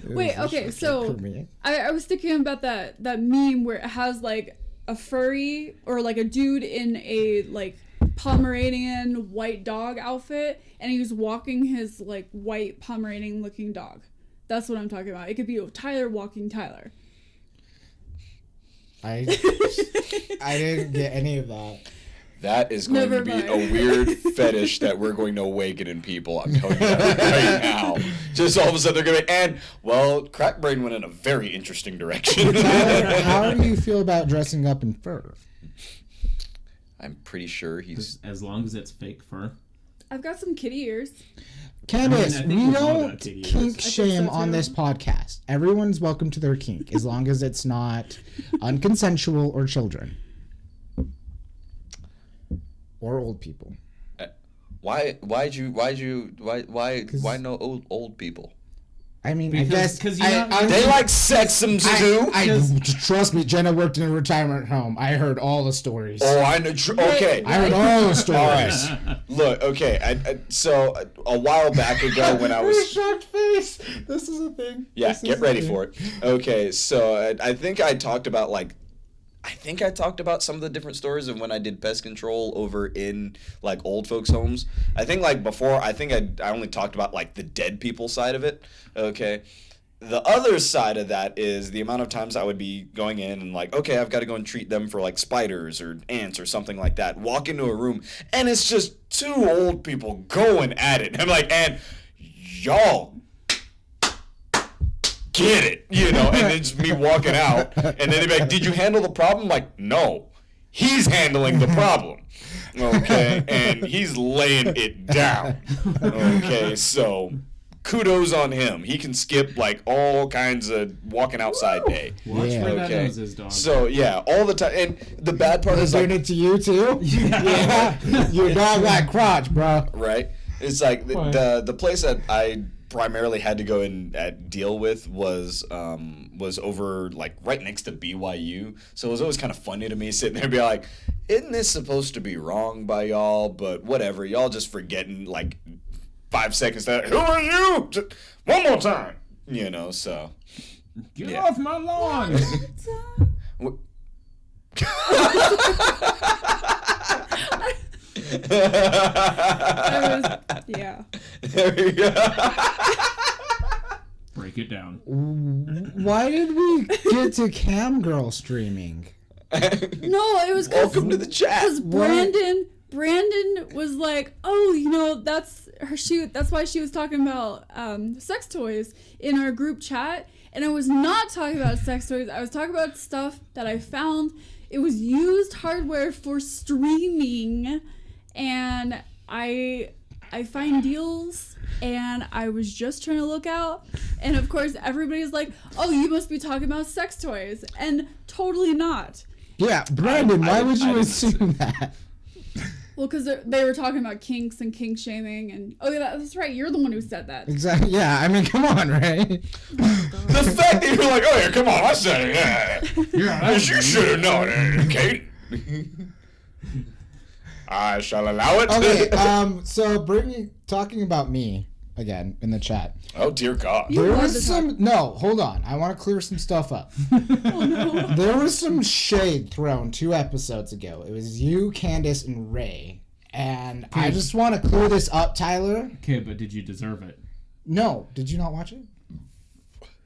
Wait, okay, so I was thinking about that meme where it has like a furry or like a dude in a like Pomeranian white dog outfit, and he's walking his like white Pomeranian looking dog. That's what I'm talking about. It could be Tyler walking Tyler. I didn't get any of that. That is going Never to be mind. a weird fetish that we're going to awaken in people. I'm telling you that right now. Just all of a sudden they're going to be, and, well, Crackbrain went in a very interesting direction. Tyler, how do you feel about dressing up in fur? I'm pretty sure he's... As long as it's fake fur. I've got some kitty ears. Candace, I think we we've all don't got kitty kink ears. shame so, on too. this podcast. Everyone's welcome to their kink, as long as it's not unconsensual or children. Or old people. Why no old people? I mean, I guess because They like sexums too. Trust me, Jenna worked in a retirement home. I heard all the stories. Oh, I know. Okay. I heard all the stories. All right. Look, okay. So a while back ago when I was shocked face. This is a thing. Yeah, get ready for it. Okay, so I think I talked about some of the different stories of when I did pest control over in like old folks' homes. I think like before, I only talked about like the dead people side of it. Okay. The other side of that is the amount of times I would be going in and like, okay, I've got to go and treat them for like spiders or ants or something like that. Walk into a room and it's just two old people going at it. I'm like, and y'all get it, and then just me walking out, and then they'd be like, did you handle the problem? I'm like, no, he's handling the problem, okay, and he's laying it down, okay, so kudos on him. He can skip like all kinds of walking outside day. Watch where that nose is, dog. So yeah, all the time, and the bad part is doing like, it to you too. Yeah, your dog like crotch, bro. Right? It's like the place that I primarily had to go and deal with was over like right next to BYU, so it was always kind of funny to me sitting there and be like, isn't this supposed to be wrong by y'all, but whatever, y'all just forgetting like 5 seconds that, who are you, just one more time, so get off my lawn. Yeah. There you go. Break it down. Why did we get to cam girl streaming? No, it was Welcome to the chat. Because Brandon was like, oh, that's her shoot. That's why she was talking about sex toys in our group chat. And I was not talking about sex toys. I was talking about stuff that I found. It was used hardware for streaming, and I find deals, and I was just trying to look out, and of course everybody's like, oh, you must be talking about sex toys, and totally not. Yeah, Brandon, why would you assume that? Well, because they were talking about kinks and kink shaming, and oh yeah, that's right, you're the one who said that. Exactly. Yeah, I mean, come on, right? The fact that you're like, oh yeah, come on, I said it. Yeah, you should have known it, Kate. I shall allow it. Okay. So talking about me again in the chat. Oh dear God. There was hold on. I want to clear some stuff up. Oh no. There was some shade thrown 2 episodes ago. It was you, Candace, and Ray. And I just want to clear this up, Tyler. Okay, but did you deserve it? No. Did you not watch it?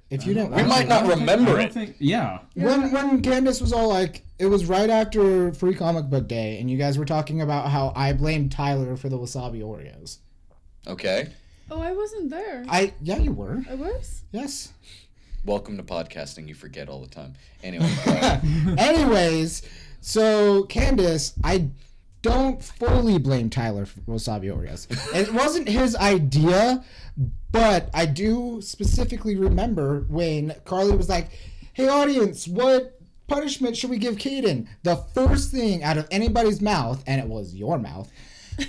If you didn't watch we might not remember it. Yeah. When Candace was all like, it was right after Free Comic Book Day, and you guys were talking about how I blamed Tyler for the wasabi Oreos. Okay. Oh, I wasn't there. Yeah, you were. I was? Yes. Welcome to podcasting. You forget all the time. Anyway. Anyways, so Candace, I don't fully blame Tyler for wasabi Oreos. It wasn't his idea, but I do specifically remember when Carly was like, hey audience, what punishment should we give Caden? The first thing out of anybody's mouth, and it was your mouth,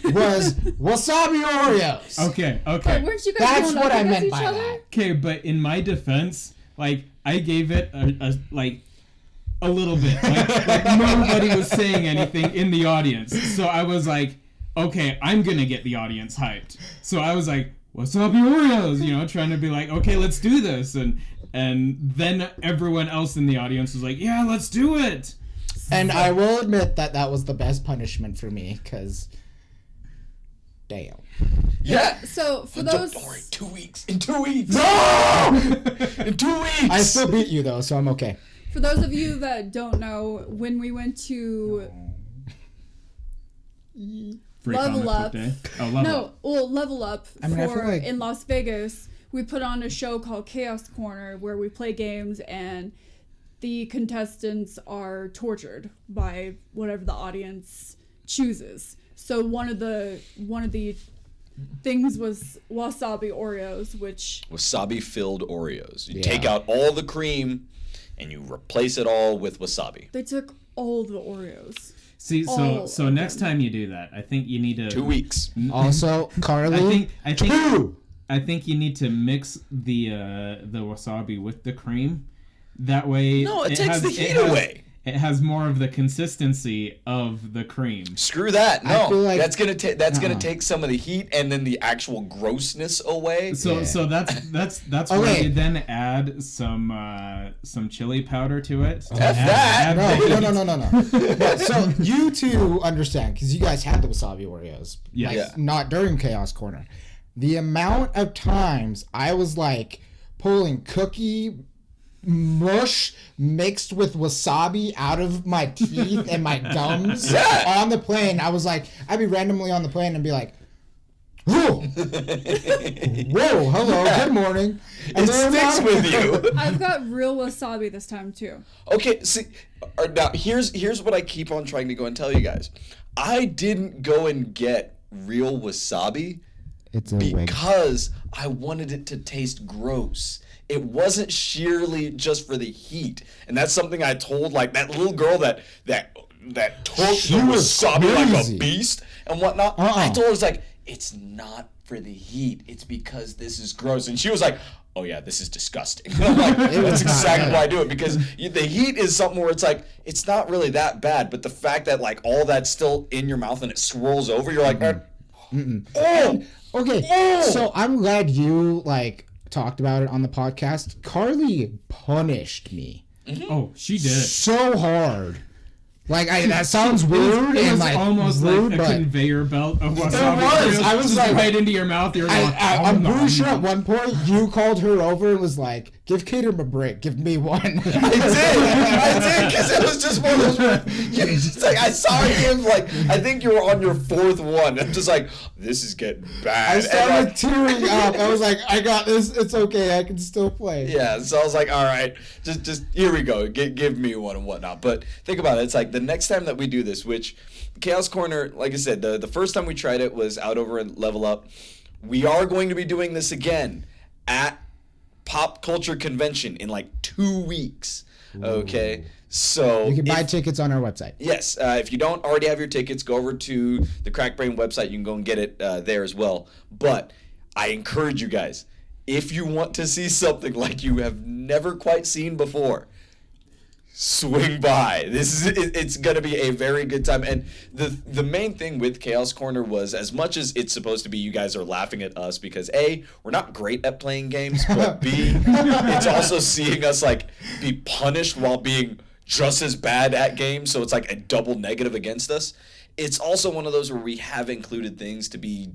was wasabi Oreos. Okay. But weren't you guys That's going what up I meant against by each other? that. Okay, but in my defense, like, I gave it a little bit. Like nobody was saying anything in the audience. So I was like, okay, I'm gonna get the audience hyped. So I was like, wasabi Oreos, trying to be like, okay, let's do this. And then everyone else in the audience was like, yeah, let's do it. And I will admit that was the best punishment for me, because damn. Yeah. So for those... Don't worry, 2 weeks. In 2 weeks. No! In 2 weeks. I still beat you, though, so I'm okay. For those of you that don't know, when we went to Free Level Comic Book Up. Day. Oh, Level Up. Level Up I mean, I feel like- in Las Vegas, we put on a show called Chaos Corner where we play games and the contestants are tortured by whatever the audience chooses. So one of the things was wasabi Oreos, which Wasabi filled Oreos. You Yeah. take out all the cream and you replace it all with wasabi. they took all the Oreos. See, Oh, so okay. next time you do that, I think you need to 2 weeks. Also, Carly, I think 2! I think you need to mix the wasabi with the cream. That way, No, it takes the heat away. It has more of the consistency of the cream. Screw that. I feel No, like- that's gonna take some of the heat and then the actual grossness away. So that's where you then add some chili powder to it. that. No. But so you two understand because you guys had the wasabi Oreos. Yes. Like, Yeah. not during Chaos Corner. The amount of times I was like pulling cookie mush mixed with wasabi out of my teeth and my gums on the plane. I was like, I'd be randomly on the plane and be like, whoa, hello, good morning. And It sticks with you. I've got real wasabi this time too. Okay, see, now here's what I keep on trying to go and tell you guys. I didn't go and get real wasabi It's a wig. because I wanted it to taste gross. It wasn't sheerly just for the heat, and that's something I told like that little girl that took She the was wasabi like crazy. a beast and whatnot. Uh-uh. I told her it's like it's not for the heat. It's because this is gross, and she was like, "Oh yeah, this is disgusting." I'm like, that's exactly why I do it because the heat is something where it's like it's not really that bad, but the fact that like all that's still in your mouth and it swirls over, you're like, oh. Okay, Oh! so I'm glad you like talked about it on the podcast. Carly punished me Oh, she did. so hard. Like that sounds weird It and was like almost rude, like a but conveyor belt of wasabi. was. I was just like- right into your mouth. You're going, I'm "Oh, pretty no." sure at one point you called her over and was like, "Give Kater a break. Give me one." I did, because it was just one of those. It's like I saw you like I think you were on your fourth one. I'm just like, this is getting bad. I And, started like, tearing up. I was like, "I got this. It's okay. I can still play." yeah, so I was like, all right, just here we go. Give me one and whatnot. But think about it. It's like the next time that we do this, which Chaos Corner, like I said, the first time we tried it was out over in Level Up. We are going to be doing this again at Pop Culture Convention in like 2 weeks. Okay, so You can buy if- tickets on our website. Yes, if you don't already have your tickets, go over to the Crackbrain website. You can go and get it there as well. But I encourage you guys, if you want to see something like you have never quite seen before, swing by. It's gonna be a very good time. And the main thing with Chaos Corner was, as much as it's supposed to be you guys are laughing at us because A, we're not great at playing games, but B, it's also seeing us like be punished while being just as bad at games, so it's like a double negative against us. It's also one of those where we have included things to be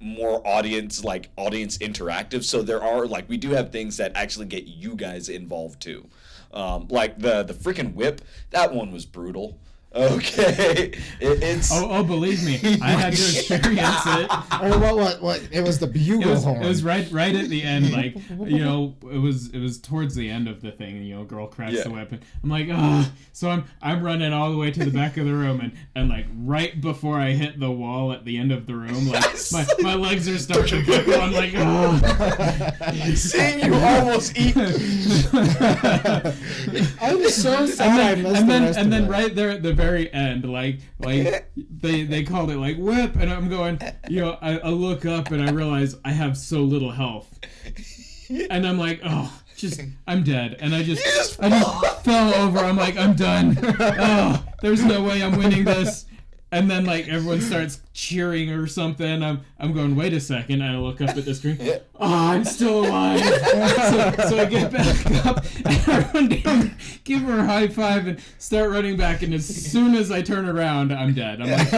more audience interactive, so there are like we do have things that actually get you guys involved too. Like the freaking whip, that one was brutal. Okay, it's Oh, believe me, I had to experience it. Or what? It was the bugle horn. It was right at the end, like, you know, it was towards the end of the thing, you know, girl cracks the weapon. I'm like, so I'm running all the way to the back of the room, and like right before I hit the wall at the end of the room, like my legs are starting to buckle. I'm like, seeing you almost eat. I'm so sad. and then right there at the very end, like they called it like whip, and I'm going, you know, I look up and I realize I have so little health, and I'm like, I'm dead, and I just fell over. I'm like, I'm done. Oh, there's no way I'm winning this. And then like everyone starts cheering or something. I'm going, wait a second, and I look up at the screen. I'm still alive. so I get back up and I run down, give her a high five, and start running back. And as soon as I turn around, I'm dead. I'm like,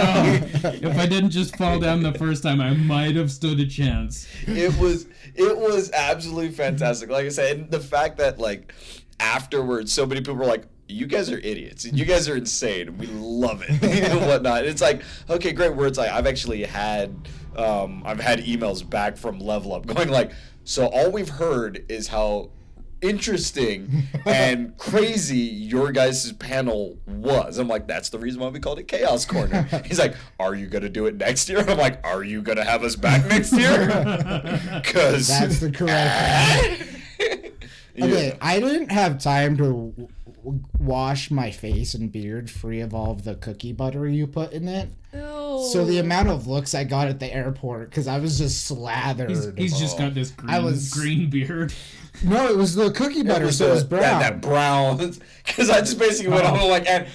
if I didn't just fall down the first time, I might have stood a chance. It was absolutely fantastic. Like I said, and the fact that like afterwards, so many people were like, you guys are idiots. You guys are insane. We love it and whatnot. It's like, okay, great. Where it's like, I've actually had, I've had emails back from Level Up going like, so all we've heard is how interesting and crazy your guys' panel was. I'm like, that's the reason why we called it Chaos Corner. He's like, are you gonna do it next year? I'm like, are you gonna have us back next year? Because That's the correct. Okay, I didn't have time to wash my face and beard free of all of the cookie butter you put in it. Ew. So the amount of looks I got at the airport because I was just slathered. He's just got this green beard. No, it was the cookie butter, so it was brown. That brown. Because I just basically went on like, and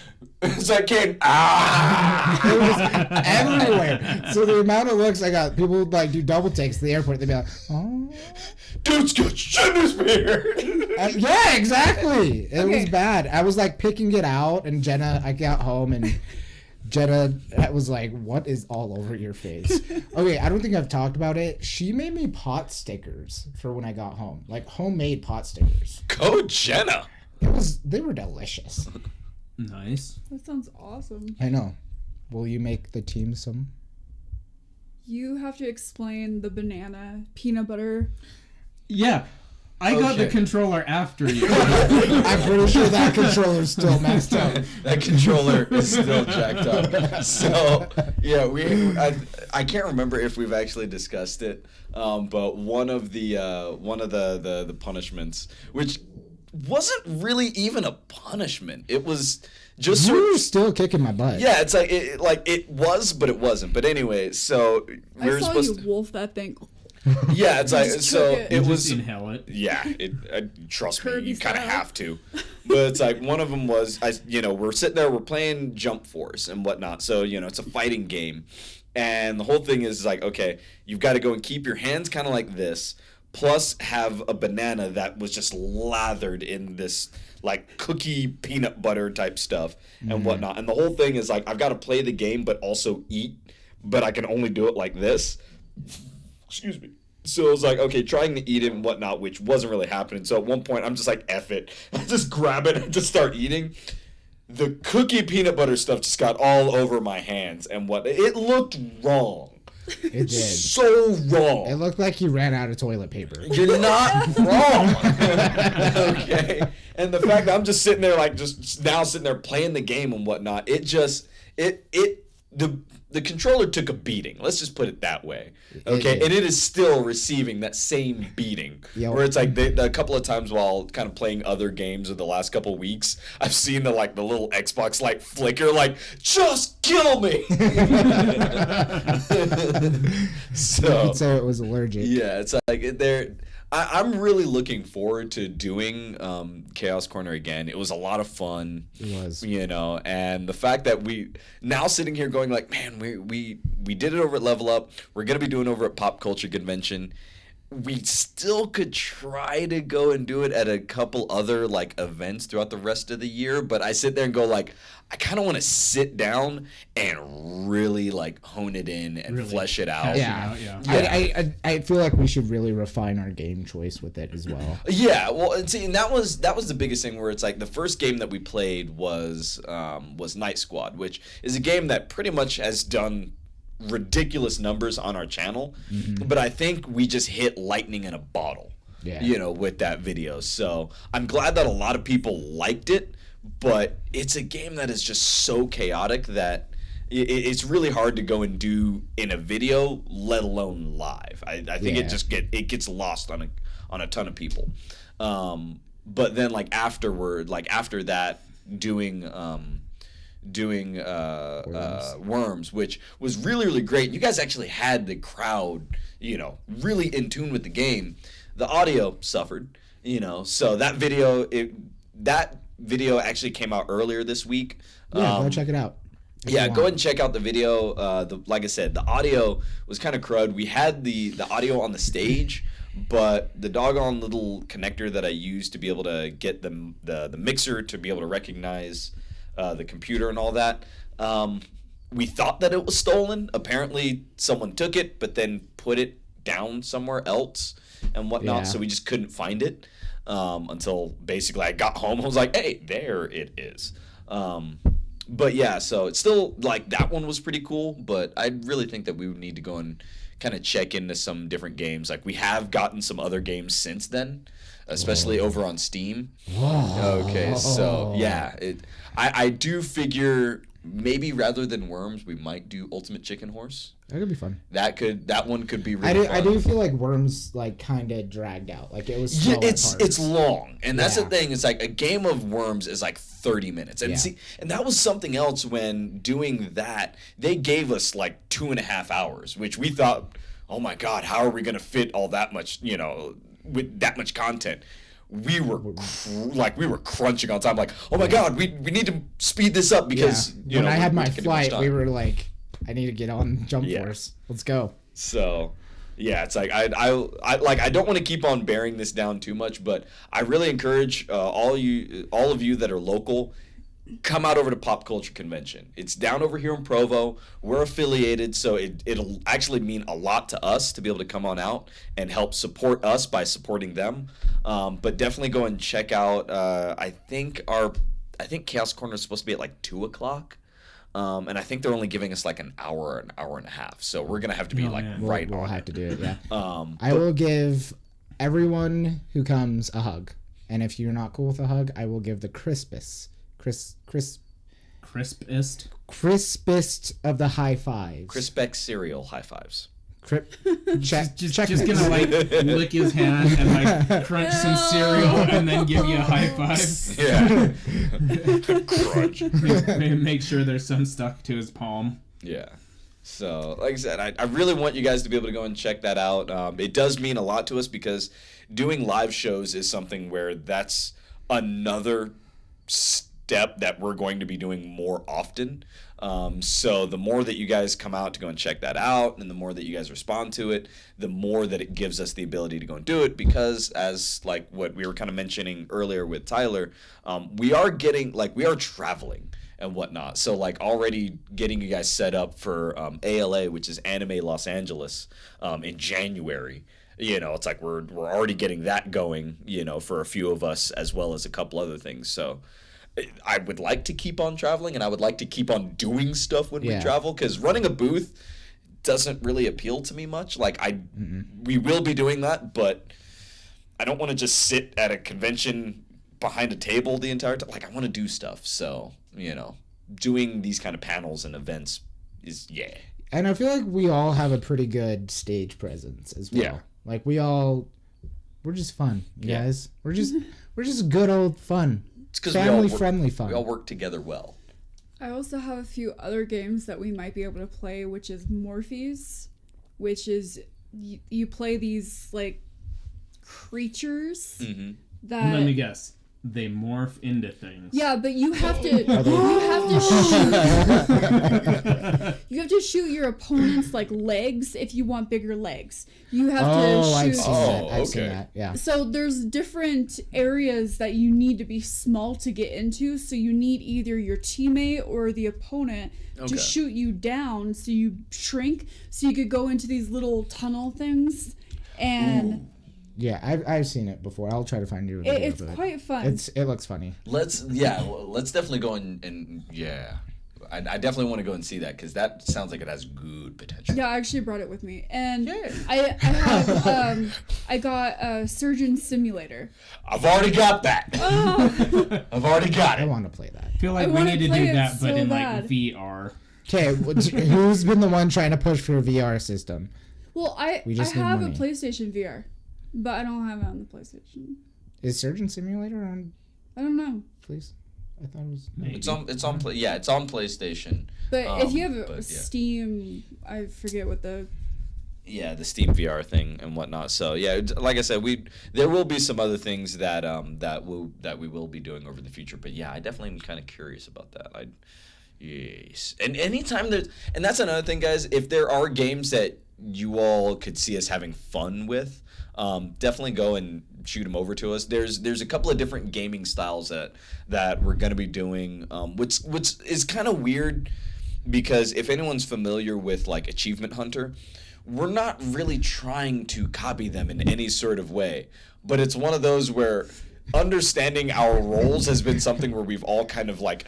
so I came, It was everywhere. So the amount of looks I got, people would like do double takes to the airport. They'd be like, oh. Dude's got shit in his beard. Yeah, exactly. It was bad. I was like picking it out, and I got home, and Jenna was like, what is all over your face? Okay, I don't think I've talked about it. She made me pot stickers for when I got home. Like homemade pot stickers. Go Jenna. They were delicious. Nice. That sounds awesome. I know. Will you make the team some? You have to explain the banana peanut butter. Yeah. I got the controller after you. I'm pretty sure that controller's still messed up. That controller is still jacked up. So yeah, I can't remember if we've actually discussed it, but one of the punishments, which wasn't really even a punishment, it was just You were still kicking my butt. yeah, it's like it was, but it wasn't. But anyway, so we were I saw supposed you wolf that thing. yeah, it's like Just so cook it. it Just was inhale it. yeah, trust me, Kirby you kind of style. have to. But it's like one of them was, we're sitting there, we're playing Jump Force and whatnot. So, it's a fighting game. And the whole thing is like, okay, you've got to go and keep your hands kind of like this, plus have a banana that was just lathered in this like cookie peanut butter type stuff and whatnot. And the whole thing is like, I've got to play the game, but also eat, but I can only do it like this. Excuse me. So it was like, okay, trying to eat it and whatnot, which wasn't really happening. So at one point, I'm just like, F it. I just grab it and just start eating. The cookie peanut butter stuff just got all over my hands and what. It looked wrong. It did. So wrong. It looked like you ran out of toilet paper. You're not wrong. Okay. And the fact that I'm just sitting there, like, just now sitting there playing the game and whatnot, the controller took a beating. Let's just put it that way. Okay. And it is still receiving that same beating. Yep. Where it's like a couple of times while kind of playing other games of the last couple of weeks, I've seen the little Xbox light flicker, like, just kill me. So You could say it was allergic. yeah, it's like I'm really looking forward to doing Chaos Corner again. It was a lot of fun. It was. And the fact that we now sitting here going like, man, we did it over at Level Up. We're gonna be doing over at Pop Culture Convention. We still could try to go and do it at a couple other like events throughout the rest of the year, but I sit there and go like, I kind of want to sit down and really like hone it in and flesh it out. Yeah. Yeah. I feel like we should really refine our game choice with it as well. Yeah, well, and see, and that was the biggest thing where it's like the first game that we played was Night Squad, which is a game that pretty much has done ridiculous numbers on our channel, but I think we just hit lightning in a bottle. Yeah. With that video. So I'm glad that a lot of people liked it, but it's a game that is just so chaotic that it's really hard to go and do in a video, let alone live. I think it gets lost on a ton of people. But then after that, doing Worms, which was really, really great. You guys actually had the crowd, really in tune with the game. The audio suffered, so that video actually came out earlier this week. Yeah, go check it out. Yeah, go ahead and check out the video. Like I said, the audio was kind of crud. We had the audio on the stage, but the doggone little connector that I used to be able to get the mixer to be able to recognize the computer and all that, we thought that it was stolen. Apparently, someone took it, but then put it down somewhere else and whatnot, so we just couldn't find it until basically I got home. I was like, hey, there it is. But yeah, so it's still that one was pretty cool, but I really think that we would need to go and kind of check into some different games. We have gotten some other games since then, especially over on Steam. Okay, so yeah, I do figure maybe rather than Worms, we might do Ultimate Chicken Horse. That could be fun. That one could be really fun. I do feel like Worms like kind of dragged out. Like it was slow at parts. It's long, and that's the thing. It's like a game of Worms is like 30 minutes, and and that was something else when doing that. They gave us like 2.5 hours, which we thought, oh my god, how are we gonna fit all that much, with that much content? We were we were crunching on time. Like, oh my god, we need to speed this up because when I had my flight, we were like, I need to get on Jump Force. Let's go. So, yeah, it's like I don't want to keep on bearing this down too much, but I really encourage all of you that are local, come out over to Pop Culture Convention. It's down over here in Provo. We're affiliated, so it'll actually mean a lot to us to be able to come on out and help support us by supporting them. But definitely go and check out. I think Chaos Corner is supposed to be at like 2:00. And I think they're only giving us like an hour and a half. So we're going to have to be right on. We'll have to do it, yeah. I will give everyone who comes a hug. And if you're not cool with a hug, I will give the crispest of the high fives. Crispex cereal high fives. Just gonna like lick his hand and like crunch some cereal and then give you a high five. Yeah. Crunch. Make sure there's some stuck to his palm. Yeah. So, like I said, I really want you guys to be able to go and check that out. It does mean a lot to us because doing live shows is something where that's another step that we're going to be doing more often. So the more that you guys come out to go and check that out, and the more that you guys respond to it, the more that it gives us the ability to go and do it, because as like what we were kind of mentioning earlier with Tyler, we are traveling and whatnot. So like already getting you guys set up for ALA, which is Anime Los Angeles, in January. It's like we're already getting that going, for a few of us as well as a couple other things. So I would like to keep on traveling, and I would like to keep on doing stuff when we travel, because running a booth doesn't really appeal to me much. Like we will be doing that, but I don't want to just sit at a convention behind a table the entire time. Like I want to do stuff. So, doing these kind of panels and events is And I feel like we all have a pretty good stage presence as well. Yeah. Like we're just fun, guys. We're just good old fun. Family-friendly fun. We all work together well. I also have a few other games that we might be able to play, which is Morphes, which is you play these like creatures that. Let me guess. They morph into things. Yeah, but you have to you have to shoot your opponent's like legs if you want bigger legs. You have to shoot. I've seen that. Yeah. So there's different areas that you need to be small to get into. So you need either your teammate or the opponent to shoot you down, so you shrink, so you could go into these little tunnel things, and. Ooh. Yeah, I've seen it before. I'll try to find you a video. It's quite fun. It looks funny. Let's definitely go and I definitely want to go and see that, because that sounds like it has good potential. Yeah, I actually brought it with me, and I got a Surgeon Simulator. I've already got that. I've already got it. I want to play that. I feel like we need to do that, but in like VR. Okay, who's been the one trying to push for a VR system? Well, I have a PlayStation VR. But I don't have it on the PlayStation. Is Surgeon Simulator on? I don't know. Please, I thought it was. Maybe. It's on PlayStation. But if you have Steam, I forget what the. Yeah, the Steam VR thing and whatnot. So yeah, like I said, there will be some other things that we will be doing over the future. But yeah, I definitely am kind of curious about that. Yes, and anytime and that's another thing, guys. If there are games that you all could see us having fun with. Definitely go and shoot them over to us. There's a couple of different gaming styles that we're gonna be doing, which is kind of weird, because if anyone's familiar with like Achievement Hunter, we're not really trying to copy them in any sort of way, but it's one of those where understanding our roles has been something where we've all kind of like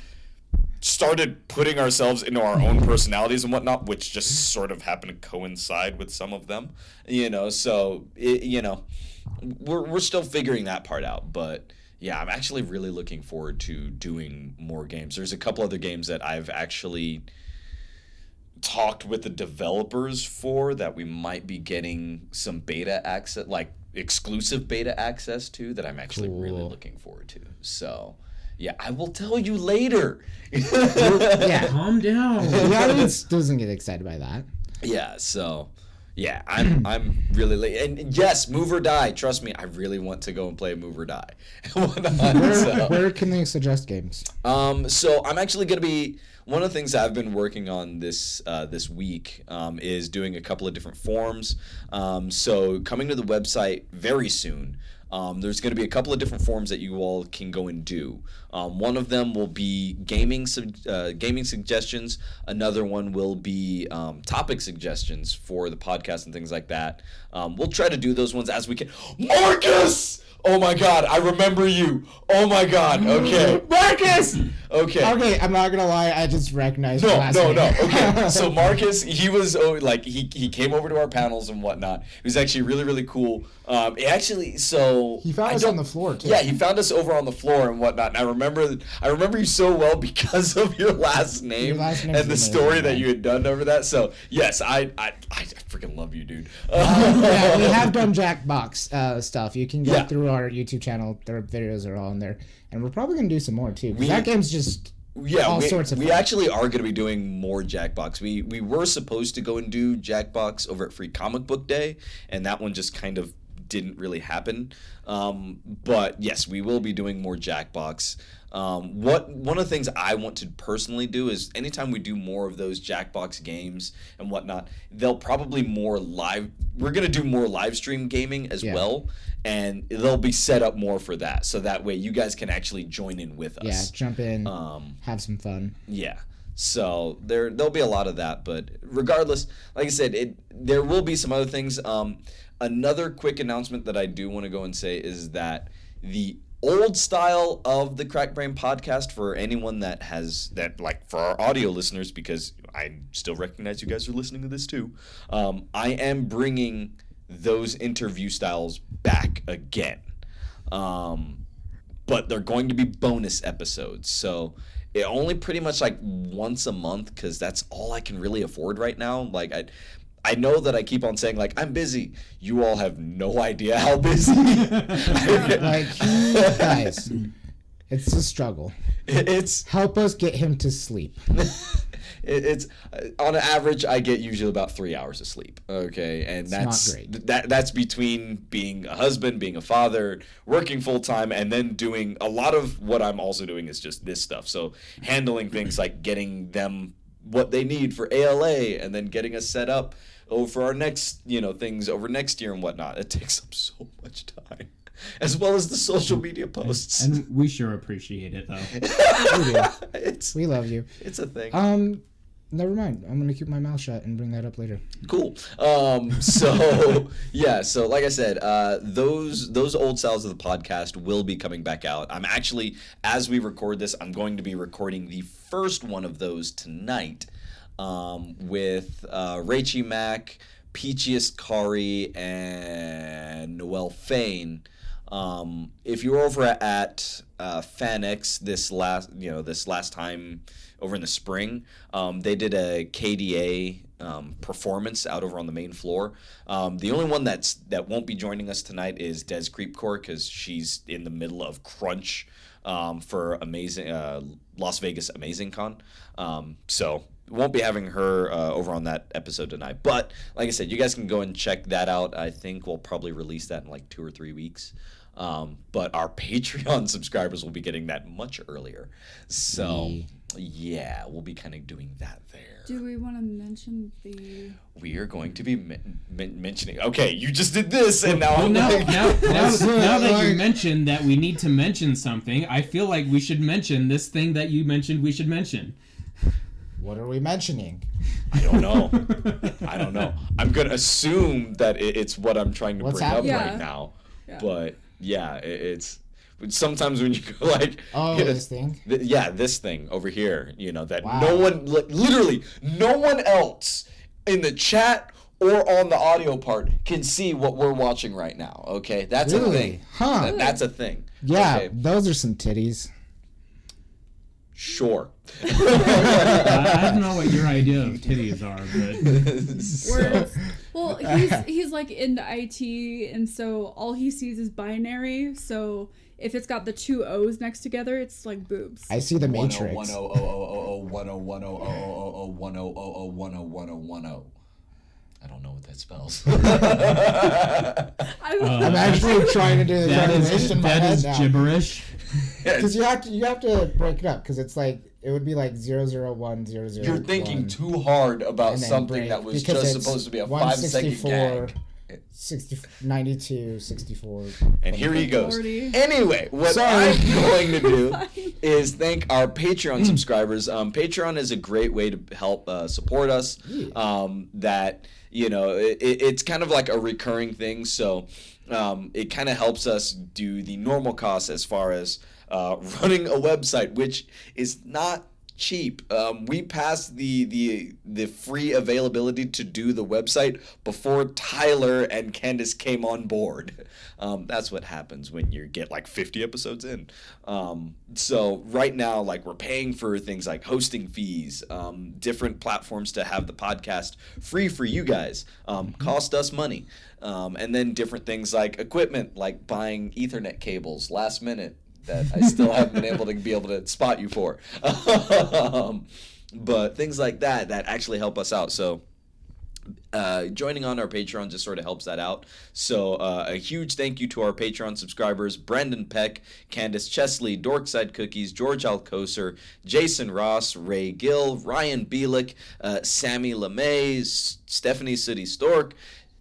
started putting ourselves into our own personalities and whatnot, which just sort of happened to coincide with some of them, so we're still figuring that part out. But Yeah, I'm actually really looking forward to doing more games. There's a couple other games that I've actually talked with the developers for that we might be getting some beta access, like exclusive beta access to, that I'm actually really looking forward to. So, yeah, I will tell you later. Yeah. Calm down. The audience doesn't get excited by that. Yeah, so yeah, I'm really late. And yes, Move or Die. Trust me, I really want to go and play Move or Die. Where can they suggest games? So I'm actually gonna be, one of the things I've been working on this week is doing a couple of different forums. So coming to the website very soon. There's going to be a couple of different forums that you all can go and do. One of them will be gaming suggestions. Another one will be topic suggestions for the podcast and things like that. We'll try to do those ones as we can. Marcus! Oh my God, I remember you. Oh my God. Okay. Marcus! Okay. Okay, I'm not gonna lie, I just recognized your last name. No. Okay, so Marcus, he was he came over to our panels and whatnot. He was actually really, really cool. He found us on the floor too. Yeah, he found us over on the floor and whatnot. And I remember you so well because of your last name and the story that you had done over that. So yes, I freaking love you, dude. Yeah, we have done Jackbox stuff. You can go through our YouTube channel. Their videos are all in there, and we're probably gonna do some more too. That game's just all sorts of fun. We actually are going to be doing more Jackbox. We were supposed to go and do Jackbox over at Free Comic Book Day, and that one just kind of didn't really happen. But yes, we will be doing more Jackbox. One of the things I want to personally do is anytime we do more of those Jackbox games and whatnot, they'll probably more live. We're going to do more live stream gaming as well, and they'll be set up more for that. So that way you guys can actually join in with us. Yeah, jump in, have some fun. Yeah. So there'll be a lot of that, but regardless, like I said, there will be some other things. Another quick announcement that I do want to go and say is that the old style of the Crack Brain podcast, for anyone that for our audio listeners, because I still recognize you guys are listening to this too, I am bringing those interview styles back again. But they're going to be bonus episodes. So it only pretty much like once a month, because that's all I can really afford right now. Like I know that I keep on saying, like, I'm busy. You all have no idea how busy. Guys, it's a struggle. Help us get him to sleep. It's on average, I get usually about 3 hours of sleep. Okay, and that's not great. That's between being a husband, being a father, working full time, and then doing a lot of what I'm also doing is just this stuff. So handling things like getting them what they need for ALA, and then getting us set up for our next, things over next year and whatnot. It takes up so much time, as well as the social media posts. And we sure appreciate it, though. We do. We love you. It's a thing. Never mind. I'm gonna keep my mouth shut and bring that up later. Cool. So yeah. So like I said, those old styles of the podcast will be coming back out. I'm actually, as we record this, I'm going to be recording the first one of those tonight, with Rachie Mack, Peachiest Kari, and Noelle Fain. If you were over at FanX this last time over in the spring, they did a KDA performance out over on the main floor. The only one that won't be joining us tonight is Des Creepcore, because she's in the middle of crunch for Las Vegas Amazing Con. So won't be having her over on that episode tonight. But like I said, you guys can go and check that out. I think we'll probably release that in like 2 or 3 weeks. But our Patreon subscribers will be getting that much earlier. So yeah, we'll be kind of doing that there. Do we want to mention We are going to be mentioning. Okay, you just did this, and now now that you mentioned that we need to mention something, I feel like we should mention this thing that you mentioned we should mention. What are we mentioning? I don't know. I'm gonna assume that it's what I'm trying to bring up right now. Yeah. But yeah, it's sometimes when you go like, this thing. This thing over here. That no one, literally no one else in the chat or on the audio part can see what we're watching right now. Okay, that's a thing. Huh? That's a thing. Yeah, Okay. those are some titties. Sure. I don't know what your idea of titties are, but So, Well, he's like into IT, and so all he sees is binary. So if it's got the two O's next together, it's like boobs. I see the Matrix. 101000100010101010. I don't know what that spells. I'm actually trying to do the that calculation in my that head is now. gibberish. Because you have to break it up, because it's like it would be like 00100. You're thinking too hard about and then something break, that was because just it's supposed to be a 5-second 164, gag. 92, 64. And here he goes. 40. Anyway, what Sorry. I'm going to do is thank our Patreon subscribers. Patreon is a great way to help support us. That, you know, it's kind of like a recurring thing. So it kind of helps us do the normal costs as far as running a website, which is not cheap. We passed the free availability to do the website before Tyler and Candace came on board. That's what happens when you get like 50 episodes in. So right now, like, we're paying for things like hosting fees, different platforms to have the podcast free for you guys, cost us money. And then different things like equipment, like buying Ethernet cables last minute that I still haven't been able to spot you for. But things like that actually help us out. So joining on our Patreon just sort of helps that out. So a huge thank you to our Patreon subscribers: Brendan Peck, Candace Chesley, Dorkside Cookies, George Alcocer, Jason Ross, Ray Gill, Ryan Bielick, Sammy LeMay, Stephanie Sooty Stork,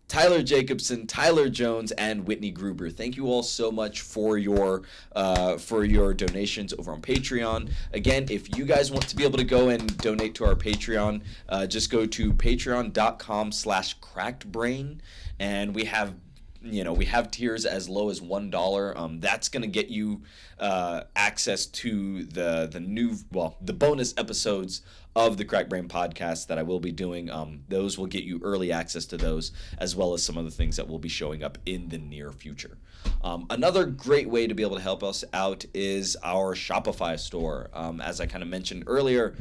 Tyler Jacobson, Tyler Jones, and Whitney Gruber. Thank you all so much for your donations over on Patreon. Again, if you guys want to be able to go and donate to our Patreon, just go to patreon.com/crackedbrain, and we have tiers as low as $1. That's gonna get you access to the bonus episodes of the Crack Brain podcast that I will be doing. Those will get you early access to those, as well as some other things that will be showing up in the near future. Another great way to be able to help us out is our Shopify store. As I kind of mentioned earlier,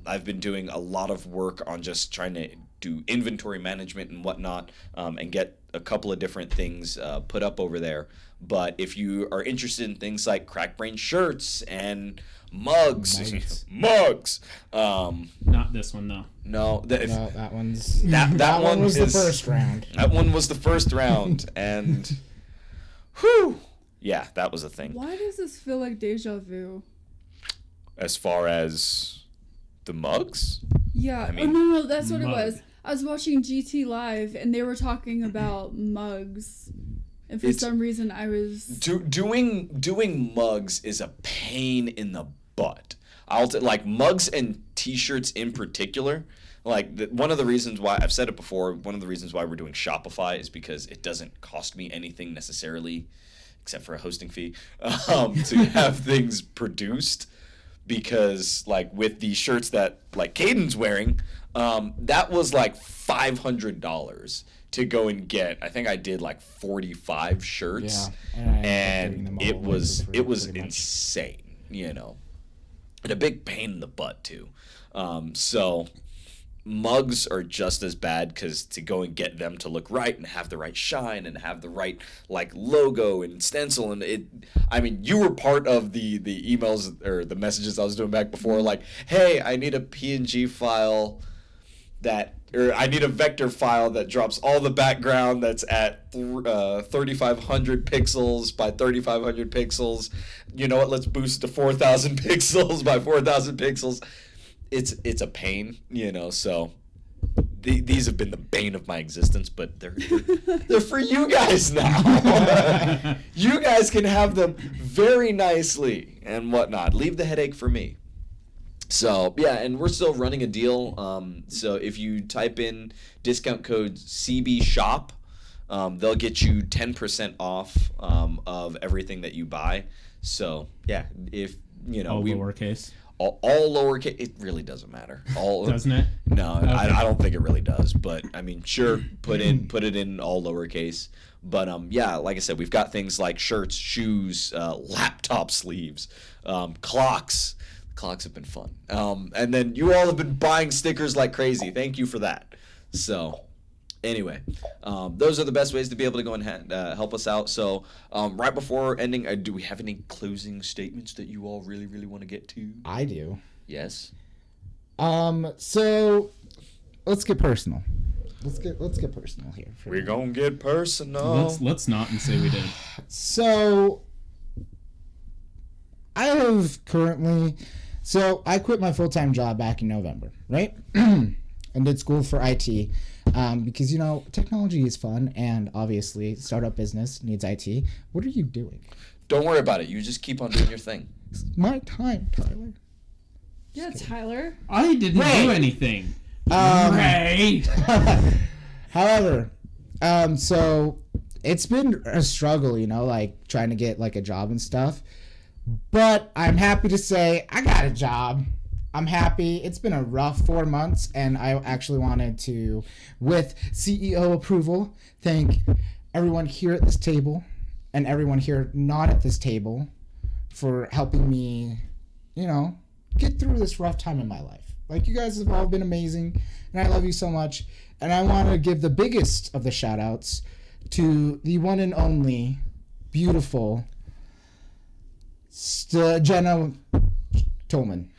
I've been doing a lot of work on just trying to do inventory management and whatnot, and get a couple of different things put up over there. But if you are interested in things like Crack Brain shirts and mugs. Not this one though. No, that one's that one was is the first round. That one was the first round, and whew, yeah, that was a thing. Why does this feel like deja vu? As far as the mugs, Yeah. I mean, no, that's what it mug. was. I was watching GT Live, and they were talking about mugs. And for some reason, I was... doing mugs is a pain in the butt. Like mugs and T-shirts in particular. Like one of the reasons why I've said it before. One of the reasons why we're doing Shopify is because it doesn't cost me anything necessarily, except for a hosting fee, to have things produced. Because like with the shirts that like Caden's wearing, that was like $500 to go and get. I think I did like 45 shirts, and it was insane, you know, and a big pain in the butt too. So mugs are just as bad, because to go and get them to look right and have the right shine and have the right like logo and stencil, and you were part of the emails or the messages I was doing back before, like, hey, I need a PNG file or I need a vector file that drops all the background that's at 3,500 pixels by 3,500 pixels. You know what? Let's boost to 4,000 pixels by 4,000 pixels. It's a pain, you know. So these have been the bane of my existence, but they're for you guys now. You guys can have them very nicely and whatnot. Leave the headache for me. So, yeah, and we're still running a deal. So if you type in discount code CBSHOP, they'll get you 10% off of everything that you buy. So, yeah, if, you know, All lowercase. all lowercase. It really doesn't matter. All Doesn't it? No, Okay. I don't think it really does. But I mean, sure, put it in all lowercase. But yeah, like I said, we've got things like shirts, shoes, laptop sleeves, clocks. Clocks have been fun. And then you all have been buying stickers like crazy. Thank you for that. So anyway, those are the best ways to be able to go and help us out. So right before ending, do we have any closing statements that you all really, really want to get to? I do. Yes. So let's get personal. Let's get personal here. We're gonna get personal. Let's not and say we did. So I quit my full-time job back in November, right? And did school for IT. Because, technology is fun, and obviously startup business needs IT. What are you doing? Don't worry about it. You just keep on doing your thing. It's my time, Tyler. Yeah, Tyler. I didn't do anything. Ray. However, so it's been a struggle, like trying to get like a job and stuff. But I'm happy to say I got a job. I'm happy. It's been a rough 4 months, and I actually wanted to, with CEO approval, thank everyone here at this table and everyone here not at this table for helping me, get through this rough time in my life. Like, you guys have all been amazing, and I love you so much. And I want to give the biggest of the shout-outs to the one and only beautiful Jenna Tolman.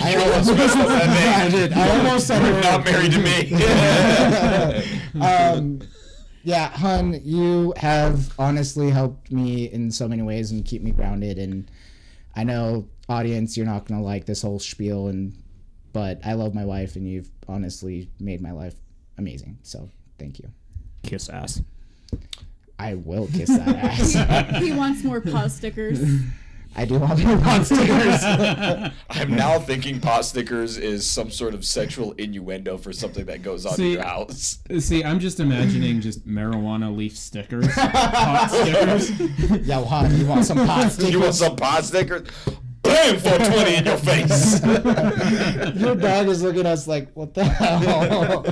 I almost messed up that name. I did. I almost said You're it. not married to me. Yeah, hun, you have honestly helped me in so many ways and keep me grounded. And I know, audience, you're not gonna like this whole spiel, but I love my wife, and you've honestly made my life amazing. So thank you. Kiss ass. I will kiss that ass. He wants more pause stickers. I do want more pot stickers. I'm now thinking pot stickers is some sort of sexual innuendo for something that goes on in your house. See, I'm just imagining just marijuana leaf stickers. Pot stickers. Yo, hon, you want some pot stickers? You want some pot stickers? Bam! 420 in your face. Your dog is looking at us like, what the hell?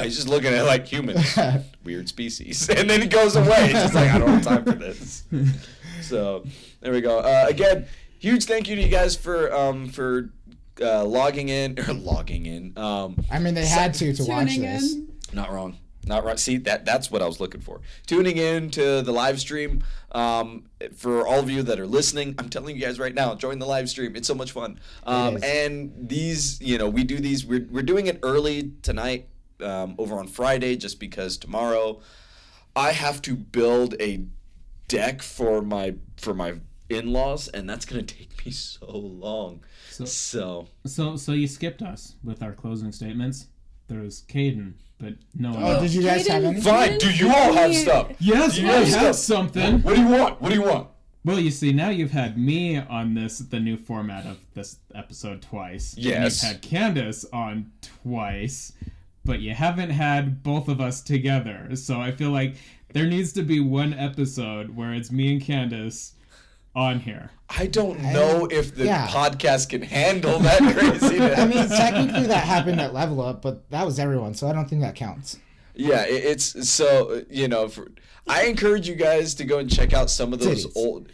He's just looking at it like humans. Weird species. And then he goes away. He's just like, I don't have time for this. So there we go. Again, huge thank you to you guys for logging in. I mean, they had to watch Tuning this. in. Not wrong. Not right. See, that's what I was looking for. Tuning in to the live stream. For all of you that are listening, I'm telling you guys right now, join the live stream. It's so much fun. And these, we do these. We're doing it early tonight, over on Friday, just because tomorrow I have to build a deck for my in-laws, and that's gonna take me so long. So you skipped us with our closing statements. There was Caden, but no one. Oh, did you guys have any? Fine. Do you all have stuff? Yes, Do you I have have stuff? something. What do you want? What do you want? Well, you see, now you've had me on the new format of this episode twice. Yes. And you've had Candace on twice, but you haven't had both of us together. So I feel like there needs to be one episode where it's me and Candace on here. I don't know if the podcast can handle that craziness. I mean, technically that happened at Level Up, but that was everyone, so I don't think that counts. Yeah, it's so, I encourage you guys to go and check out some of those old...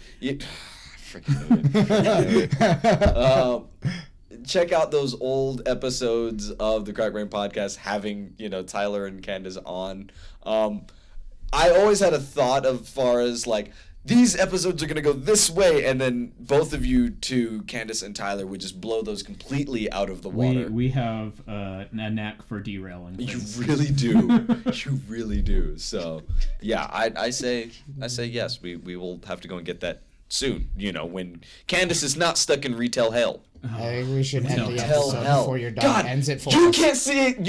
check out those old episodes of the Crack Brain Podcast having, Tyler and Candace on. I always had a thought as far as, like, these episodes are going to go this way, and then both of you two, Candace and Tyler, would just blow those completely out of the water. We have a knack for derailing things. You really do. You really do. So, yeah, I say yes. We will have to go and get that soon, when Candace is not stuck in retail hell. I think we should end the Retail episode hell. before your dog God, ends it for you us. You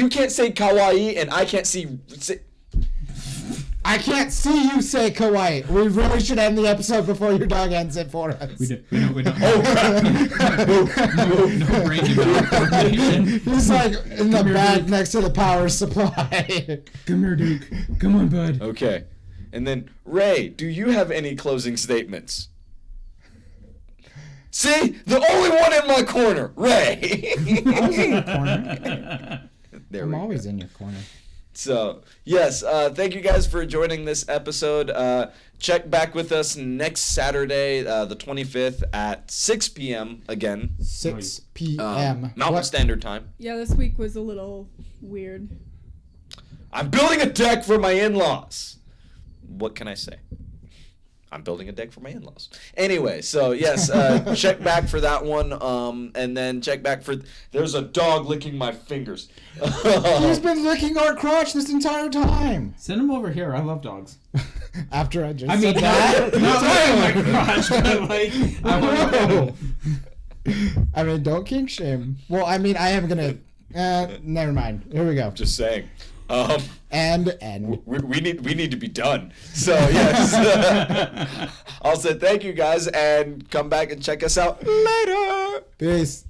can't say kawaii, and I can't say I can't see you say kawaii. We really should end the episode before your dog ends it for us. We don't. Oh, crap. no brain development. He's like in the back next to the power supply. Come here, Duke. Come on, bud. Okay. And then, Ray, do you have any closing statements? See? The only one in my corner, Ray. I was in your corner. There I'm we go. always in your corner. So, yes, thank you guys for joining this episode. Check back with us next Saturday, the 25th at 6 p.m. again. 6 p.m. Mountain Standard Time. Yeah, this week was a little weird. I'm building a deck for my in-laws. What can I say? I'm building a deck for my in-laws. Anyway, so yes, check back for that one, and then check back for. There's a dog licking my fingers. He's been licking our crotch this entire time. Send him over here. I love dogs. After I just I mean, said that. not my crotch, but like, I want to go. I mean, don't kink shame. Well, I mean, I am gonna. Never mind. Here we go. Just saying. And we need to be done. So yes, I'll say thank you guys and come back and check us out later. peace.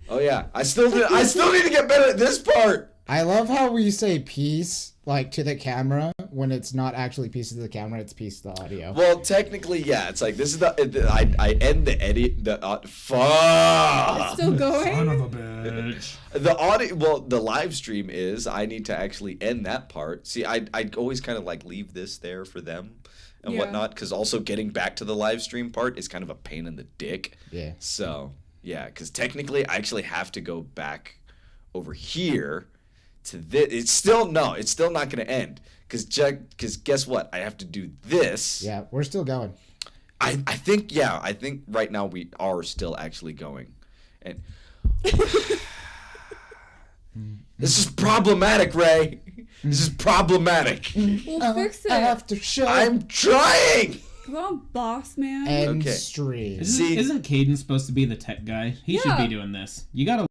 Oh yeah, I still need to get better at this part. I love how we say peace like to the camera when it's not actually peace to the camera, it's peace to the audio. Well, technically, yeah. It's like this is I end the edit the fuck. It's still going? Son of a bitch. The audio, well, the live stream is. I need to actually end that part. See, I always kind of like leave this there for them and Yeah. whatnot, because also getting back to the live stream part is kind of a pain in the dick. Yeah. So yeah, because technically, I actually have to go back over here to this. It's still not going to end because guess what? I have to do this. Yeah, we're still going. I think right now we are still actually going, and this is problematic, Ray. This is problematic. We'll fix it. I have to show. I'm trying. Come on, boss man. End Okay. stream. See- Isn't Caden supposed to be the tech guy? He should Yeah. be doing this. You gotta